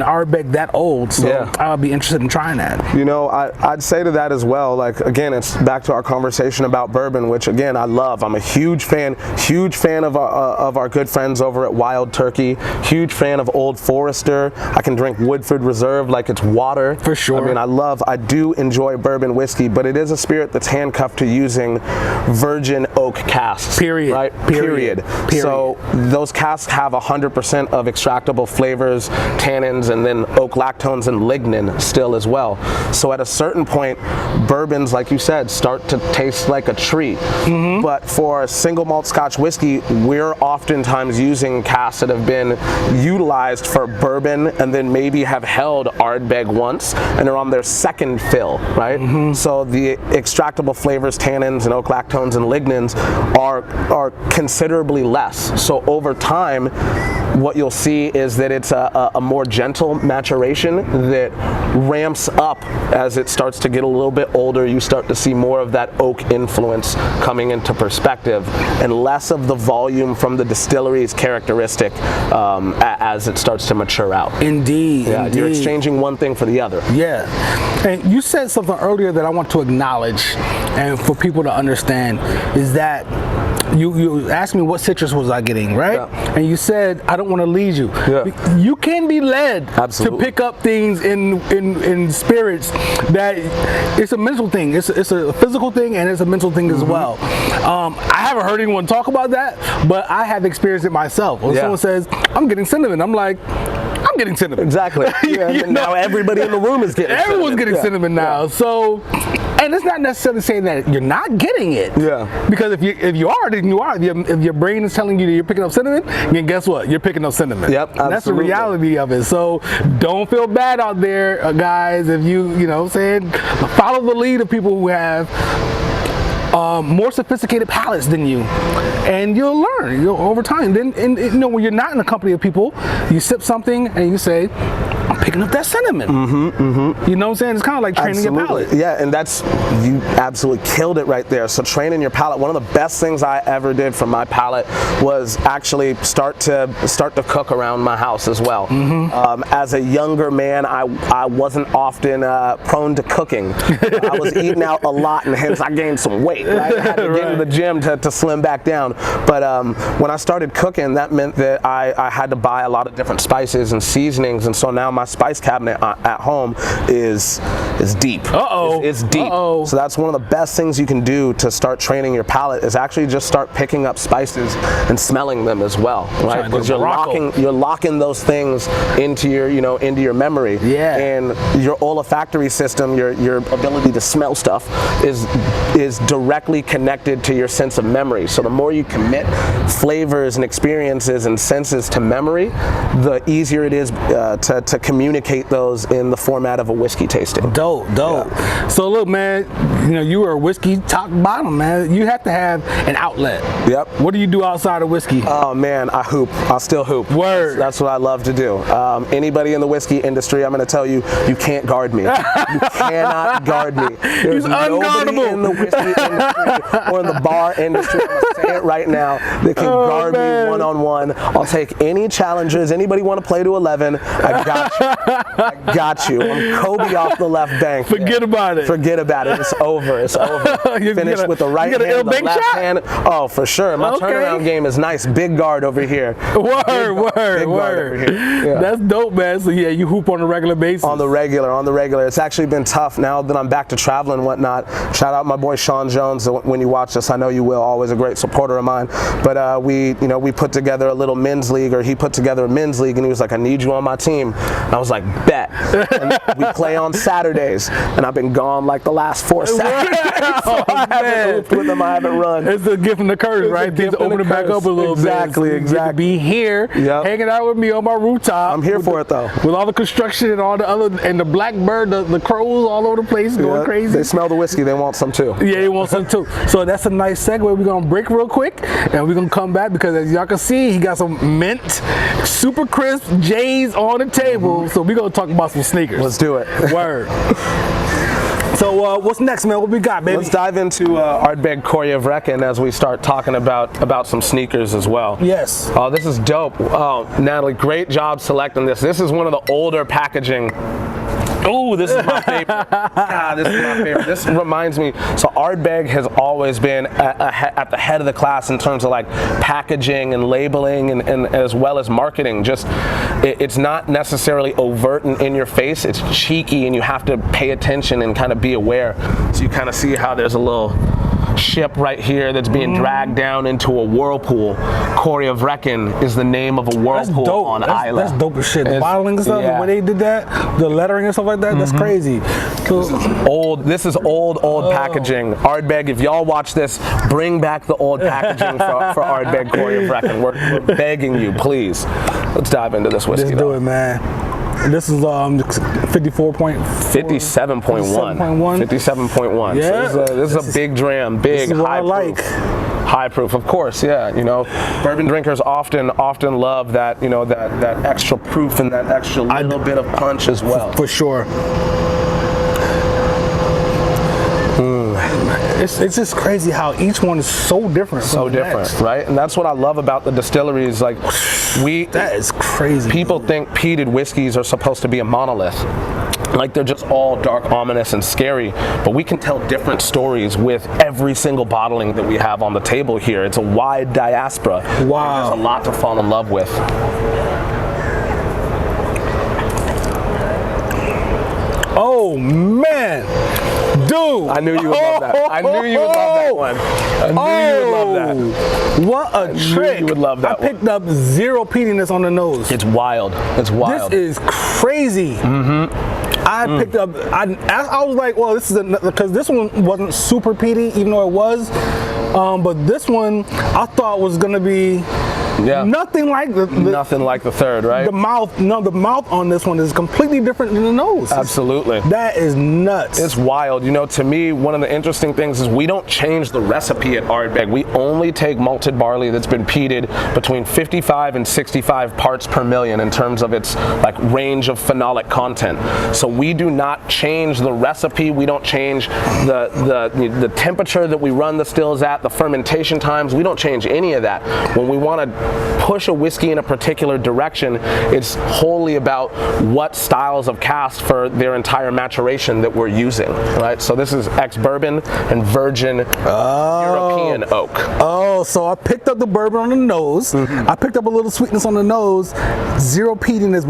B: Ardbeg that old. So I'll be interested in trying that.
C: You know, I'd say to that as well, like, again, it's back to our conversation about bourbon, which again I love. I'm a huge fan of our good friends over at Wild Turkey, huge fan of Old Forester. I can drink Woodford Reserve like it's water. For sure. I mean, I do enjoy bourbon whiskey, but it is a spirit that's handcuffed to using virgin oak casks.
B: Period.
C: Right? Period. So those casks have 100% of extractable flavors, tannins, and then oak lactones and lignin still as well. So at a certain point, bourbons, like you said, start to taste like a tree. But for single malt Scotch whiskey, we're oftentimes using casks that have been utilized for bourbon and then maybe have held Ardbeg once and are on their second fill, right? So the extractable flavors, tannins, and oak lactones and lignins are considerably less. So over time, what you'll see is that it's a more gentle maturation that ramps up as it starts to get a little bit older. You start to see more of that oak influence coming into perspective and less of the volume from the distillery's characteristic as it starts to mature out. Indeed. Yeah, you're exchanging one thing for the other.
B: Yeah. And you said something earlier that I want to acknowledge and for people to understand is that you asked me what citrus was I getting, right? Yeah. And you said, I don't want to lead you. Yeah. You can be led to pick up things in spirits that it's a mental thing. It's a physical thing and it's a mental thing as well. I haven't heard anyone talk about that, but I have experienced it myself. When someone says, I'm getting cinnamon, I'm like, I'm getting cinnamon.
C: Exactly. Now everybody in the room is getting cinnamon.
B: Everyone's getting cinnamon now. So, and it's not necessarily saying that you're not getting it.
C: Yeah.
B: Because if you are, then you are. If your brain is telling you that you're picking up cinnamon, then guess what? You're picking up cinnamon.
C: Yep. Absolutely.
B: That's the reality of it. So don't feel bad out there, guys. If you saying follow the lead of people who have more sophisticated palates than you, and you'll learn over time. Then, when you're not in a company of people, you sip something and you say, I'm picking up that cinnamon. You know what I'm saying? It's kind of like training your palate.
C: Yeah, and you absolutely killed it right there. So training your palate, one of the best things I ever did for my palate was actually start to cook around my house as well. As a younger man, I wasn't often prone to cooking. I was eating out a lot, and hence I gained some weight. Right? I had to get to the gym to slim back down. But when I started cooking, that meant that I had to buy a lot of different spices and seasonings, and so now my spice cabinet at home is deep. It's deep. So that's one of the best things you can do to start training your palate is actually just start picking up spices and smelling them as well, right? Because you're locking those things into your memory.
B: Yeah.
C: And your olfactory system, your ability to smell stuff is directly connected to your sense of memory. So the more you commit flavors and experiences and senses to memory, the easier it is to communicate those in the format of a whiskey tasting.
B: Dope. Yeah. So look, man, you were a whiskey top bottom, man. You have to have an outlet.
C: Yep.
B: What do you do outside of whiskey?
C: Oh man, I hoop. I still hoop.
B: Word.
C: That's what I love to do. Anybody in the whiskey industry, I'm going to tell you, you can't guard me. You cannot guard me. There's nobody in the whiskey industry or in the bar industry, I'm going to say it right now, that can guard me one-on-one. I'll take any challengers. Anybody want to play to 11? I got you. I got you. I'm Kobe off the left bank.
B: Forget about it.
C: Forget about it. It's over. It's over. Finish with the right hand, the left hand. Oh, for sure. My turnaround game is nice. Big guard over here.
B: Word.
C: Guard over here. Yeah.
B: That's dope, man. So yeah, you hoop on a regular basis.
C: On the regular. It's actually been tough now that I'm back to traveling and whatnot. Shout out my boy Sean Jones. When you watch this, I know you will. Always a great supporter of mine. But we put together a little men's league, or he put together a men's league, and he was like, I need you on my team. And I was like, bet. And we play on Saturdays, and I've been gone like the last 4 Saturdays. So I haven't hooped with him. I haven't run.
B: It's a gift and a curse, right? Things open it back up a little bit.
C: Exactly.
B: Be here, hanging out with me on my rooftop.
C: I'm here for it though.
B: With all the construction and all the other, and the blackbird, the crows all over the place going crazy.
C: They smell the whiskey. They want some too.
B: Yeah, they want some too. So that's a nice segue. We're gonna break real quick, and we're gonna come back because as y'all can see, he got some mint, super crisp J's on the table. So we're gonna talk about some sneakers.
C: Let's do it.
B: Word. So what's next, man? What we got, baby?
C: Let's dive into Ardbeg Cam as we start talking about some sneakers as well.
B: Yes.
C: Oh, this is dope. Oh, Natalie, great job selecting this. This is one of the older packaging. Oh, this is my favorite. This is my favorite. This reminds me, so Ardbeg has always been at the head of the class in terms of like packaging and labeling and as well as marketing. Just, it's not necessarily overt and in your face, it's cheeky and you have to pay attention and kind of be aware. So you kind of see how there's a little ship right here that's being dragged down into a whirlpool. Cam is the name of a whirlpool on Isla.
B: That's dope as shit. The bottling and stuff, the way they did that, the lettering and stuff like that, that's crazy. So,
C: this is old packaging. Ardbeg, if y'all watch this, bring back the old packaging for Ardbeg Cam. We're begging you, please. Let's dive into this whiskey.
B: Let's do it, man. This is 57.1.
C: 57.1.
B: Yeah.
C: So this is a big dram, big high proof. High proof, of course, yeah. Bourbon drinkers often love that, that extra proof and that extra little bit of punch as well.
B: For sure. It's just crazy how each one is so different.
C: So different, right? And that's what I love about the distilleries. Like,
B: that is crazy.
C: People think peated whiskeys are supposed to be a monolith. Like they're just all dark, ominous, and scary. But we can tell different stories with every single bottling that we have on the table here. It's a wide diaspora.
B: Wow.
C: There's a lot to fall in love with.
B: Oh, man. Dude.
C: I knew you would love that. I knew you would love that one. I knew you would love that.
B: What a trick.
C: You would love that
B: I picked up zero peatiness on the nose.
C: It's wild. It's wild.
B: This is crazy. I picked up, I was like, well, this is because this one wasn't super peaty, even though it was. But this one I thought was going to be
C: Yeah.
B: Nothing like
C: Nothing like the third, right?
B: the mouth. No, the mouth on this one is completely different than the nose.
C: Absolutely.
B: That is nuts.
C: It's wild. You know, to me, one of the interesting things is we don't change the recipe at Ardbeg. We only take malted barley that's been peated between 55 and 65 parts per million in terms of its like range of phenolic content. So we do not change the recipe. We don't change the temperature that we run the stills at, the fermentation times. We don't change any of that. When we want to push a whiskey in a particular direction, it's wholly about what styles of cask for their entire maturation that we're using, right? So this is ex-bourbon and virgin European oak.
B: Oh, so I picked up the bourbon on the nose. I picked up a little sweetness on the nose. Zero peatiness,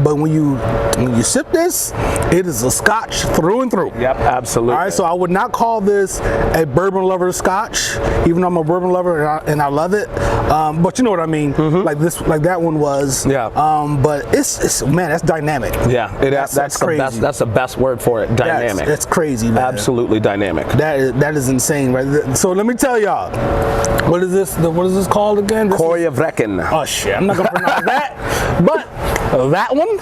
B: but when you sip this, it is a Scotch through and through.
C: Yep, absolutely.
B: All right, so I would not call this a bourbon lover Scotch, even though I'm a bourbon lover and I love it. But you know what I mean? Like that one was.
C: Yeah.
B: But it's man, that's dynamic.
C: Yeah, that's
B: crazy.
C: that's the best word for it. Dynamic.
B: That's crazy, man.
C: Absolutely dynamic.
B: That is insane, right? So let me tell y'all, what is this called again?
C: Corey of Reckon.
B: Oh shit, I'm not gonna pronounce that. But that one,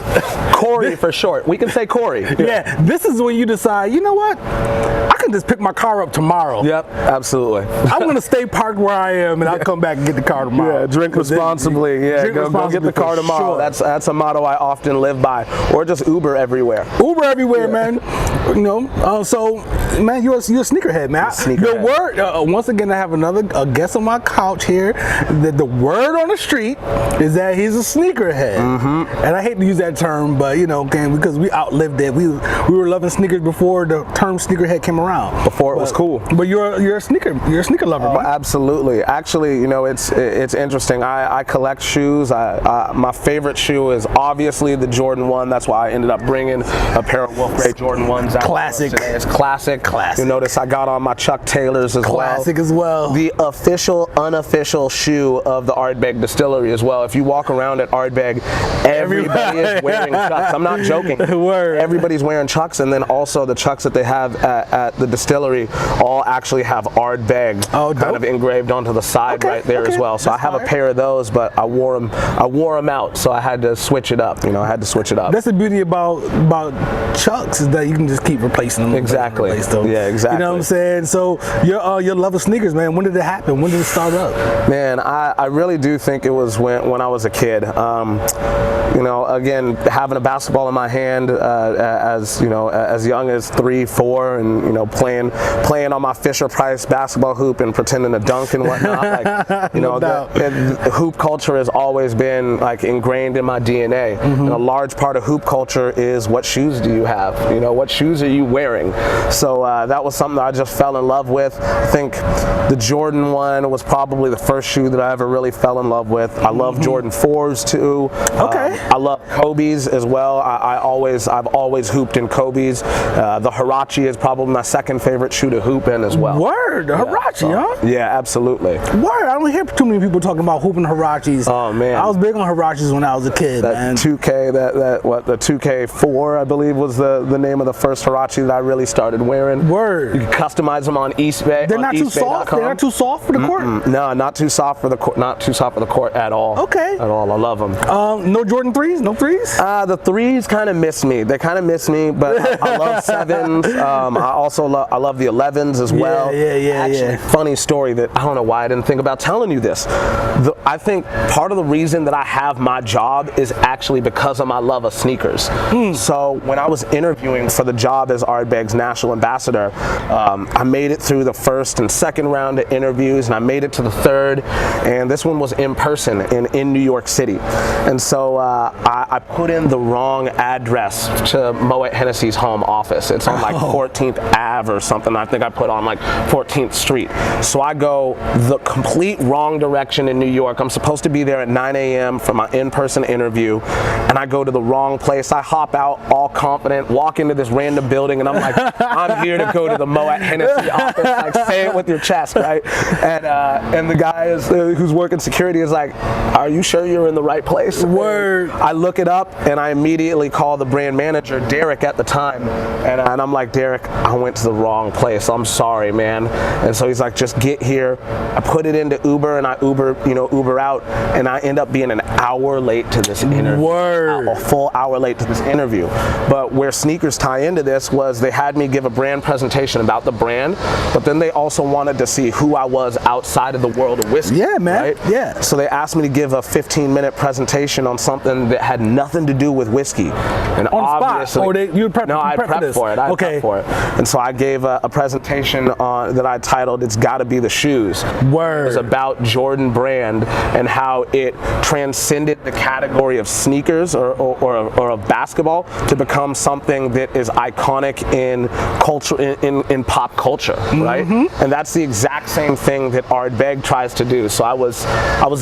C: Corey for short. We can say Corey.
B: Yeah, this is when you decide, you know what? I can just pick my car up tomorrow.
C: Yep, absolutely.
B: I'm gonna stay parked where I am, and I'll come back and get the car tomorrow.
C: Yeah, drink responsibly. Go get the car tomorrow.
B: Sure.
C: That's a motto I often live by. Or just Uber everywhere.
B: Uber everywhere, man. You know, so man, you're a sneakerhead, man. The word once again, I have another guest on my couch here. The word on the street is that he's a sneakerhead, and I hate to use that term, but you know, because we outlived it. We were loving sneakers before the term sneakerhead came around.
C: Before it was cool.
B: But you're a sneaker lover,
C: oh,
B: man.
C: Absolutely. Actually, you know, it's interesting. I collect shoes. My favorite shoe is obviously the Jordan 1. That's why I ended up bringing a pair of Wolf Grey Jordan 1s out.
B: Classic.
C: It's classic. You notice I got on my Chuck Taylors as well.
B: Classic as well.
C: The official, unofficial shoe of the Ardbeg Distillery as well. If you walk around at Ardbeg, everybody is wearing Chucks. I'm not joking.
B: Word.
C: Everybody's wearing Chucks, and then also the Chucks that they have at the distillery all actually have Ardbeg kind of engraved onto the side right there as well. So I have a pair of those, but I wore them out, so I had to switch it up. You know, I had to switch it up.
B: That's the beauty about Chucks, is that you can just keep replacing them.
C: Exactly. Yeah, exactly.
B: You know what I'm saying? So your love of sneakers, man. When did it happen? When did it start up?
C: Man, I really do think it was when I was a kid. You know, again, having a basketball in my hand as young as 3, 4, and you know, playing on my Fisher-Price basketball hoop and pretending to dunk and whatnot. Like, you know, the hoop culture has always been like ingrained in my DNA. And a large part of hoop culture is what shoes do you have? You know, what shoes are you wearing? So that was something that I just fell in love with. I think the Jordan 1 was probably the first shoe that I ever really fell in love with. I love Jordan 4s too. I love Kobe's as well. I've always hooped in Kobe's. The Huarache is probably my second favorite shoe to hoop in as well.
B: Word, the Huarache, huh?
C: Yeah, absolutely.
B: Word, I don't hear too many people talking about hooping Huaraches.
C: Oh man,
B: I was big on Huaraches when I was a kid.
C: That
B: man.
C: 2K, the 2K4, I believe was the name of the first Huarache that I really started wearing.
B: Word.
C: You can customize them on eBay.
B: They're not too soft. They're not too soft for the court.
C: No, not too soft for the court. Not too soft for the court at all.
B: Okay.
C: At all. I love them.
B: No Jordan 3s. No 3s.
C: The 3s kind of miss me. They kind of miss me, but I love 7s. I also love the 11s as well. Actually, funny story that I don't know why I didn't think about telling you this. I think part of the reason that I have my job is actually because of my love of sneakers. So when I was interviewing for the job as Ardbeg's national ambassador, I made it through the first and second round of interviews, and I made it to the third, and this one was in person in New York City. And so I put in the wrong address to Moet Hennessy's home office. It's on like 14th Ave or something. I think I put on like 14th Street. So I go the complete wrong direction in New York. I'm supposed to be there at 9 a.m. for my in-person interview, and I go to the wrong place. I hop out all confident, walk into this random building, and I'm like, I'm here to go to the Moet Hennessy office. Like, say it with your chest, right? And the guy who's working security is like, are you sure you're in the right place?
B: Word.
C: I look it up and I immediately call the brand manager, Derek, at the time, and I'm like, Derek, I went to the wrong place. I'm sorry, man. And so he's like, just get here. I put it into Uber and I Uber out, and I end up being an hour late to this interview. A full hour late to this interview. But where sneakers tie into this was they had me give a brand presentation about the brand, but then they also wanted to see who I was outside of the world of whiskey.
B: Yeah, man.
C: Right?
B: Yeah.
C: So they asked me to give a 15-minute presentation on something that had nothing to do with whiskey. And
B: on
C: obviously,
B: the spot? Or you prepped?
C: No, I prepped for it. I prepped for it. And so I gave a presentation that I titled "It's Gotta Be the Shoes."
B: Word.
C: It was about Jordan brand and how it transcended the category of sneakers or of basketball to become something that is iconic in culture, in pop culture, right? And that's the exact same thing that Ardbeg tries to do. So I was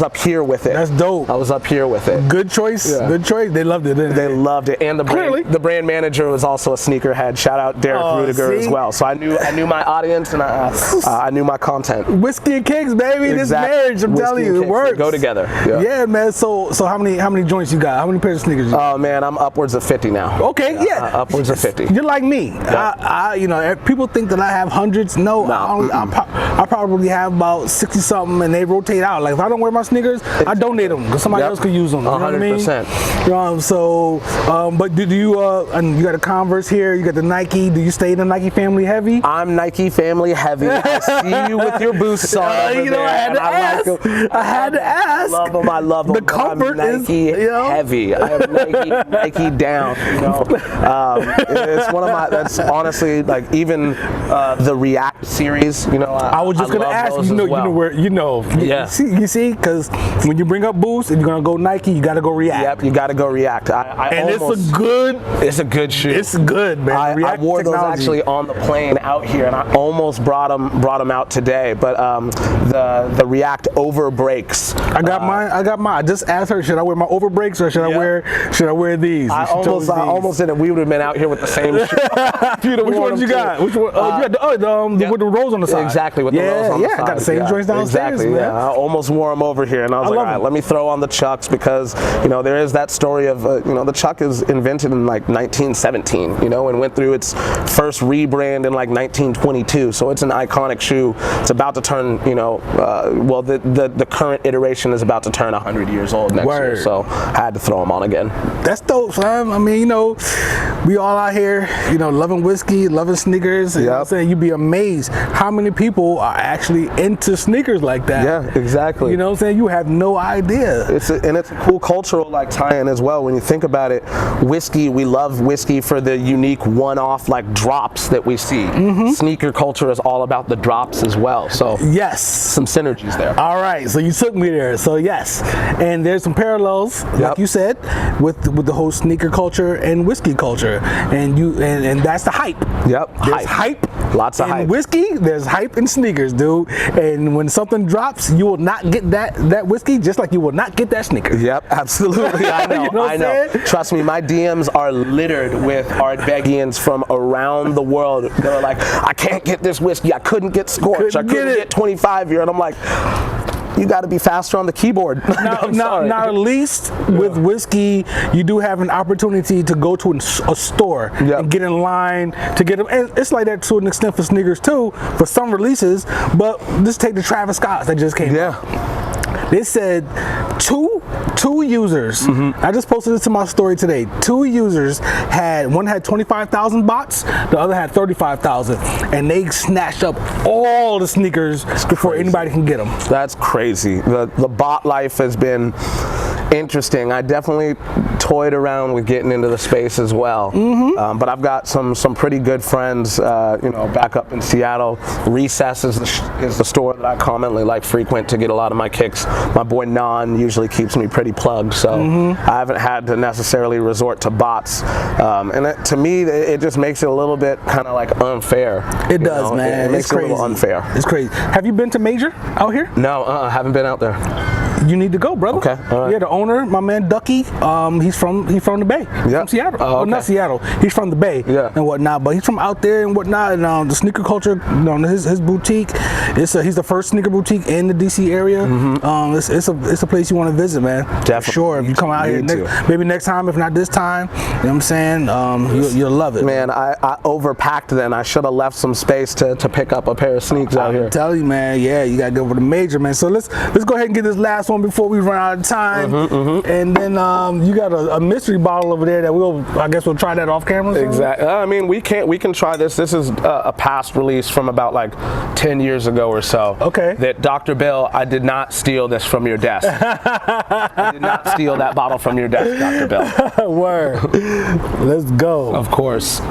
C: up here with it.
B: That's dope.
C: I was up here with it.
B: Good choice. Yeah. Good choice. They loved it, didn't they?
C: They loved it. And the brand manager was also a sneakerhead. Shout out Derek Rudiger as well. So I knew my audience and I knew my content.
B: Whiskey and cakes, baby.
C: Exactly.
B: This marriage, I'm telling you, it works.
C: They go together.
B: Yeah, man. So how many joints you got? How many pairs of sneakers you got?
C: Oh man, I'm upwards of 50 now.
B: Okay, yeah.
C: Upwards of 50.
B: You're like me.
C: Yeah.
B: People think that I have hundreds. No. I probably have about 60 something, and they rotate out. Like if I don't wear my sneakers, I donate them because somebody else could use them. You know what I mean?
C: 100%.
B: But do you? And you got a Converse here. You got the Nike. Do you stay in the Nike family heavy?
C: I'm Nike family heavy. I see you with your boosts on.
B: I had to ask. I had to ask.
C: I love them.
B: The comfort
C: I'm Nike heavy. I have Nike down. It's one of my. That's honestly like even the React series.
B: I was just gonna ask. You know.
C: Yeah.
B: You see, because when you bring up Boost and you're gonna go Nike, you gotta go React.
C: Yep, you gotta go React. It's a good shoe.
B: It's good, man.
C: I wore those actually on the plane out here, and I almost brought them out today. But the React over breaks.
B: I got mine. I just asked her, should I wear my over breaks or should I wear these?
C: I almost did it. We would have been out here with the same shoe.
B: Which one you got? Which one? You got with the rose on the side.
C: Exactly, with the rose on the side.
B: I got the same joints downstairs.
C: Exactly.
B: Man.
C: Yeah, I almost wore them over here, and I was like, all right, let me throw on the Chucks because there is that story of the Chuck is invented in like 1917, and went through its first rebrand in like 1922. So it's an iconic shoe. It's about to turn, the current iteration is about to turn 100 years old next year. So I had to throw them on again.
B: That's dope, son. I mean, we all out here, loving whiskey, loving sneakers. You know what I'm saying? You'd be amazed how many people are actually into sneakers like that.
C: Yeah, exactly.
B: You know what I'm saying? You have no idea.
C: It's a cool cultural tie-in as well. When you think about it, whiskey, we love whiskey for the unique one-off drops that we see. Sneaker culture is all about the drops as well. So
B: yes,
C: some synergies there.
B: All right, so you took me there. So yes, and there's some parallels, like you said, with the whole sneaker culture and whiskey culture, and that's the hype.
C: Yep,
B: there's hype.
C: Lots of hype.
B: In whiskey, there's hype in sneakers, dude. And when something drops, you will not get that whiskey, just like you will not get that sneaker.
C: Yep, absolutely. I know. I know. Trust me, my DMs are littered with Ardbegians from around the world. They're like, I can't get this whiskey. I couldn't get Scorch. I couldn't get 25 year. And I'm like, you got to be faster on the keyboard.
B: Now, at least with whiskey, you do have an opportunity to go to a store and get in line to get them. And it's like that to an extent for sneakers too, for some releases. But just take the Travis Scotts that just came out. They said two users. I just posted this to my story today. 2 users one had 25,000 bots, the other had 35,000, and they snatched up all the sneakers before anybody can get them.
C: That's crazy. The bot life has been interesting. I definitely toyed around with getting into the space as well. But I've got some pretty good friends, back up in Seattle. Recess is the store that I commonly frequent to get a lot of my kicks. My boy Nan usually keeps me pretty plugged, so I haven't had to necessarily resort to bots. And to me, it just makes it a little bit kind of unfair.
B: It does, man.
C: It makes it a little unfair.
B: It's crazy. Have you been to Major out here?
C: No, I haven't been out there.
B: you need to go, brother.
C: Okay. All right.
B: Yeah, the owner, my man Ducky, he's from the Bay.
C: Yeah.
B: From Seattle.
C: Oh,
B: Well,
C: okay.
B: not Seattle. He's from the Bay.
C: Yeah.
B: And whatnot. But he's from out there and whatnot. And the sneaker culture, his boutique, he's the first sneaker boutique in the DC area. It's a place you want to visit, man.
C: Definitely.
B: For sure. If you come out here, maybe next time, if not this time, you know what I'm saying? You'll love it.
C: Man, I overpacked then. I should have left some space to pick up a pair of sneaks out here.
B: I'm telling you, man. Yeah, you gotta go for the major, man. So let's go ahead and get this last one before we run out of time. And then you got a mystery bottle over there that I guess we'll try that off camera.
C: Exactly. I mean, we can try this. This is a past release from about like 10 years ago or so.
B: Okay.
C: That Dr. Bill, I did not steal this from your desk. I did not steal that bottle from your desk, Dr. Bill.
B: Word. Let's go.
C: Of course.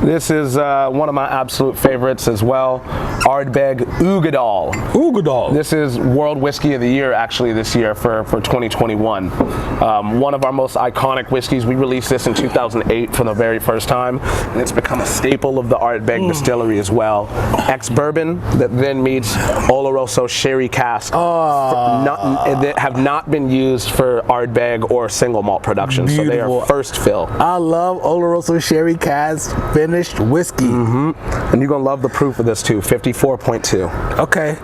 C: This is one of my absolute favorites as well, Ardbeg Ugadal.
B: Ugadal.
C: This is World Whiskey of the Year actually this year for 2021. One of our most iconic whiskeys. We released this in 2008 for the very first time, and it's become a staple of the Ardbeg distillery as well. Ex-bourbon that then meets Oloroso sherry cask that have not been used for Ardbeg or single malt production.
B: Beautiful.
C: So they are first fill.
B: I love Oloroso sherry cask finished whiskey.
C: And you're gonna love the proof of this too, 54.2.
B: Okay.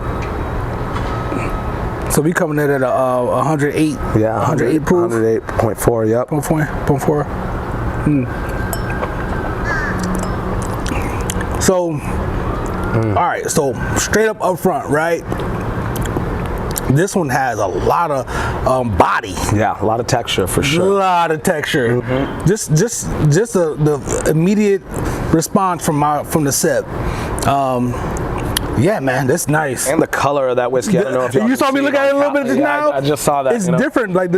B: So we coming in at 108.
C: Yeah,
B: 108 proof.
C: 108.4. Yep.
B: 0.4. So, all right. So straight up front, right? This one has a lot of body.
C: Yeah, a lot of texture for
B: A
C: sure.
B: lot of texture. Just the immediate response from the sip. Yeah, man, that's nice.
C: And the color of that whiskey. I don't know if
B: you saw me look at it a little bit just now.
C: I just saw that.
B: It's different. Like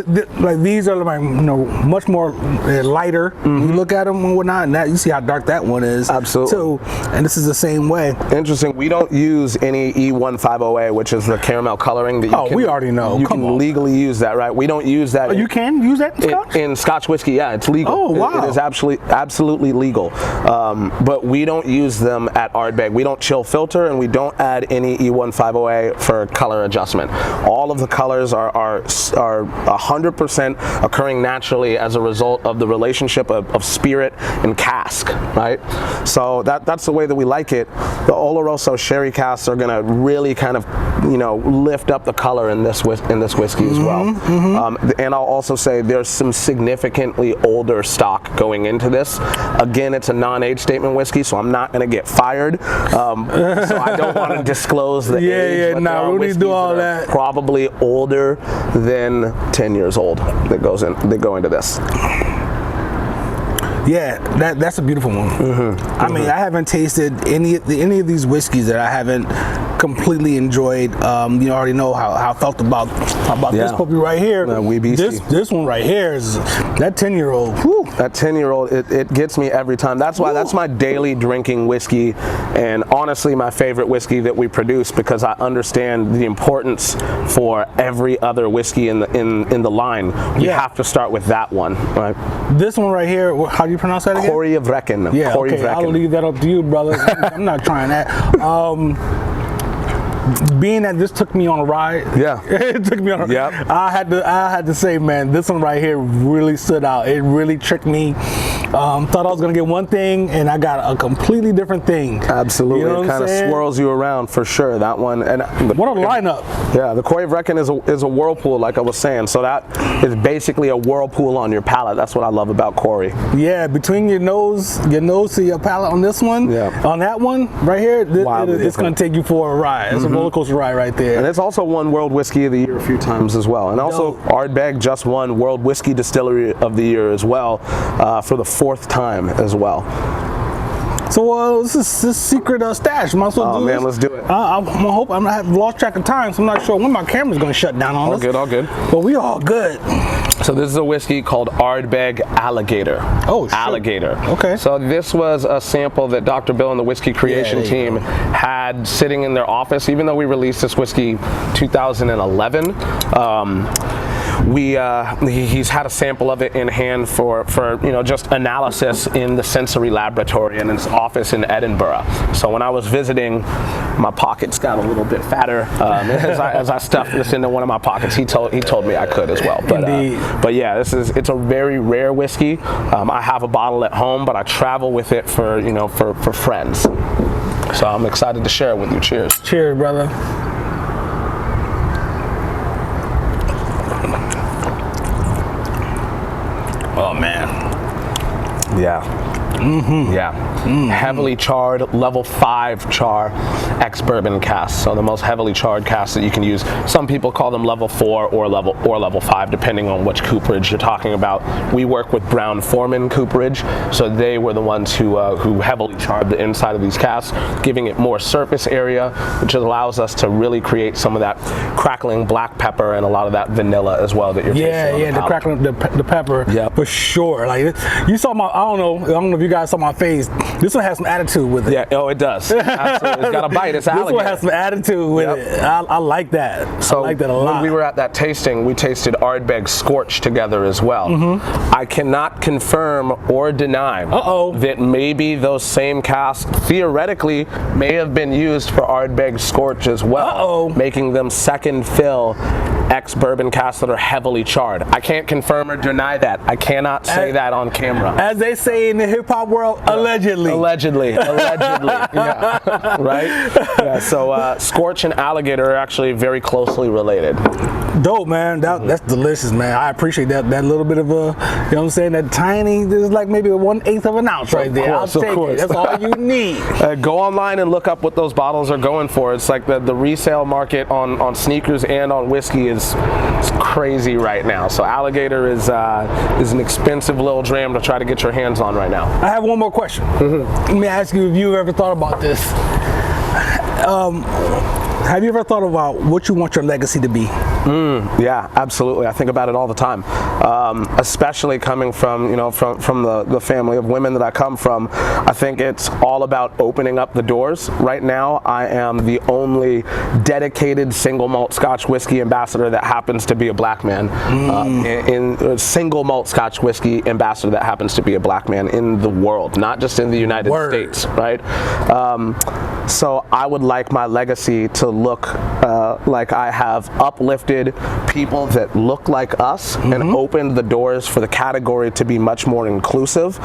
B: these are like much more lighter. When you look at them and whatnot, and that you see how dark that one is.
C: Absolutely.
B: So, and this is the same way.
C: Interesting. We don't use any E150A, which is the caramel coloring that you can.
B: We already know.
C: You
B: Come
C: can
B: on.
C: legally use that, right? We don't use that.
B: You can use that in Scotch?
C: In Scotch whiskey, yeah, it's legal.
B: Oh, wow.
C: It is absolutely legal. But we don't use them at Ardbeg. We don't chill filter, and we don't add any E150A for color adjustment. All of the colors are 100% occurring naturally as a result of the relationship of spirit and cask, right? So that's the way that we like it. The Oloroso sherry casks are gonna really kind of, lift up the color in this whiskey as well. And I'll also say there's some significantly older stock going into this. Again, it's a non-age statement whiskey, so I'm not gonna get fired. So I don't want to disclose the age. But
B: no, we need to do all that.
C: Probably older than 10 years old that go into this.
B: Yeah, that's a beautiful one. I mean, I haven't tasted any of these whiskeys that I haven't completely enjoyed. You already know how I felt about this puppy right here. This one right here is that 10-year-old.
C: That 10-year-old, it gets me every time. That's why that's my daily drinking whiskey, and honestly my favorite whiskey that we produce, because I understand the importance for every other whiskey in the line. You have to start with that one, right?
B: This one right here, how do you pronounce that again?
C: Corey of Reckon.
B: Yeah, okay, I'll leave that up to you, brother. I'm not trying that. Being that this took me on a ride, it took me on a ride.
C: Yep.
B: I had to say, man, this one right here really stood out. It really tricked me. Thought I was gonna get one thing, and I got a completely different thing.
C: Absolutely, it kind of swirls you around for sure. That one, and
B: what a lineup!
C: Yeah, the Corey of Reckon is a whirlpool, like I was saying. So that is basically a whirlpool on your palate. That's what I love about Corey.
B: Yeah, between your nose to your palate on this one, on that one right here, it's gonna take you for a ride. It's a roller coaster ride right there.
C: And it's also won World Whiskey of the Year a few times as well. And also Ardbeg just won World Whiskey Distillery of the Year as well, for the 4th time as well.
B: So this is this secret stash. Might as well do this.
C: Let's do it.
B: I hope I have lost track of time, so I'm not sure when my camera's gonna shut down on us.
C: All good.
B: But we all good.
C: So this is a whiskey called Ardbeg Alligator.
B: Oh, shit.
C: Alligator.
B: Okay.
C: So this was a sample that Dr. Bill and the whiskey creation team had sitting in their office, even though we released this whiskey 2011. he's had a sample of it in hand for just analysis in the sensory laboratory in his office in Edinburgh. So when I was visiting, my pockets got a little bit fatter as I stuffed this into one of my pockets. He told me I could as well. But yeah, it's a very rare whiskey. I have a bottle at home, but I travel with it for friends. So I'm excited to share it with you. Cheers.
B: Cheers, brother. Oh man.
C: Yeah. Heavily charred, level 5 char, ex-bourbon casks. So the most heavily charred casks that you can use. Some people call them level 4 or level 5, depending on which cooperage you're talking about. We work with Brown Forman cooperage, so they were the ones who heavily charred the inside of these casks, giving it more surface area, which allows us to really create some of that crackling black pepper and a lot of that vanilla as well that you're tasting.
B: The crackling the pepper, for sure. Like you saw my, I don't know if you guys saw my face. This one has some attitude with it.
C: Yeah, oh, it does. Absolutely. It's got a bite. It's alligator.
B: This one has some attitude with it. I like that.
C: So
B: I like that a lot.
C: When we were at that tasting, we tasted Ardbeg Scorch together as well. I cannot confirm or deny that maybe those same casks theoretically may have been used for Ardbeg Scorch as well, making them second fill ex-bourbon casks that are heavily charred. I can't confirm or deny that. I cannot say that on camera.
B: As they say in the hip-hop world, allegedly.
C: Allegedly. Yeah. Right? Yeah, so Scorch and alligator are actually very closely related.
B: Dope, man. That's delicious, man. I appreciate that little bit of a, you know what I'm saying, that tiny, there's like maybe 1/8 of an ounce right there. I'll take it. That's all you need.
C: Go online and look up what those bottles are going for. It's like the resale market on sneakers and on whiskey is crazy right now. So alligator is an expensive little dram to try to get your hands on right now.
B: I have one more question. Let me ask you if you ever thought about this. Have you ever thought about what you want your legacy to be?
C: Yeah, absolutely. I think about it all the time, especially coming from the family of women that I come from. I think it's all about opening up the doors. Right now, I am the only dedicated single malt Scotch whiskey ambassador that happens to be a black man. In single malt Scotch whiskey ambassador that happens to be a black man in the world, not just in the United States, right? So I would like my legacy to look like I have uplifted people that look like us and opened the doors for the category to be much more inclusive,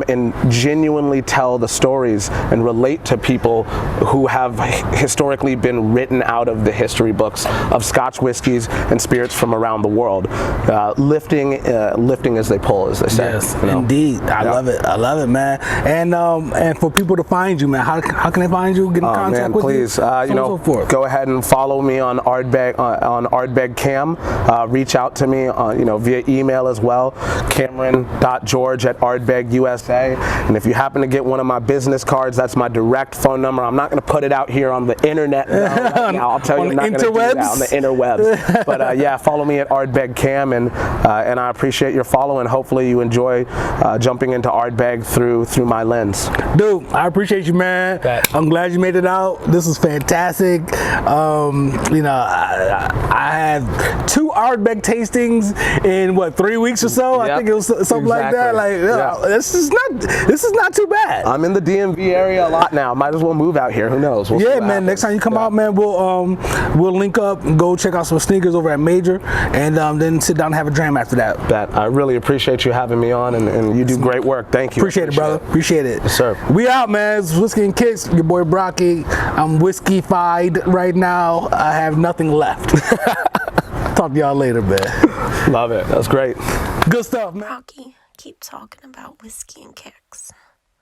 C: and genuinely tell the stories and relate to people who have historically been written out of the history books of Scotch whiskeys and spirits from around the world, lifting as they pull, as they say.
B: Yes, indeed. I love it. I love it, man. And for people to find you, man, how can they find you? Get in contact with
C: please,
B: you?
C: Go ahead and follow me on Ardbeg Cam. Reach out to me via email as well, Cameron.George@ArdbegUSA. And if you happen to get one of my business cards, that's my direct phone number. I'm not going to put it out here on the internet. I'll tell you, I'm not going to do that on the interwebs. But yeah, follow me at Ardbeg Cam, and I appreciate your follow, and hopefully you enjoy jumping into Ardbeg through my lens.
B: Dude, I appreciate you, man. I'm glad you made it out. This was fantastic. I had 2 Ardbeg tastings in 3 weeks or so. I think it was something like that. This is not too bad.
C: I'm in the DMV area a lot now. Might as well move out here. Who knows? We'll
B: man. Happens. Next time you come out, man, we'll link up and go check out some sneakers over at Major, and then sit down and have a dram after that.
C: I really appreciate you having me on, and you do great work. Thank you.
B: Appreciate it, brother. Appreciate it.
C: Yes, sir.
B: We out, man. It's Whiskey and Kicks. Your boy Brocky. I'm whiskey-fied right now. I have nothing left. Talk to y'all later, man.
C: Love it. That's great.
B: Good stuff, man.
A: Brocky, keep talking about whiskey and kicks.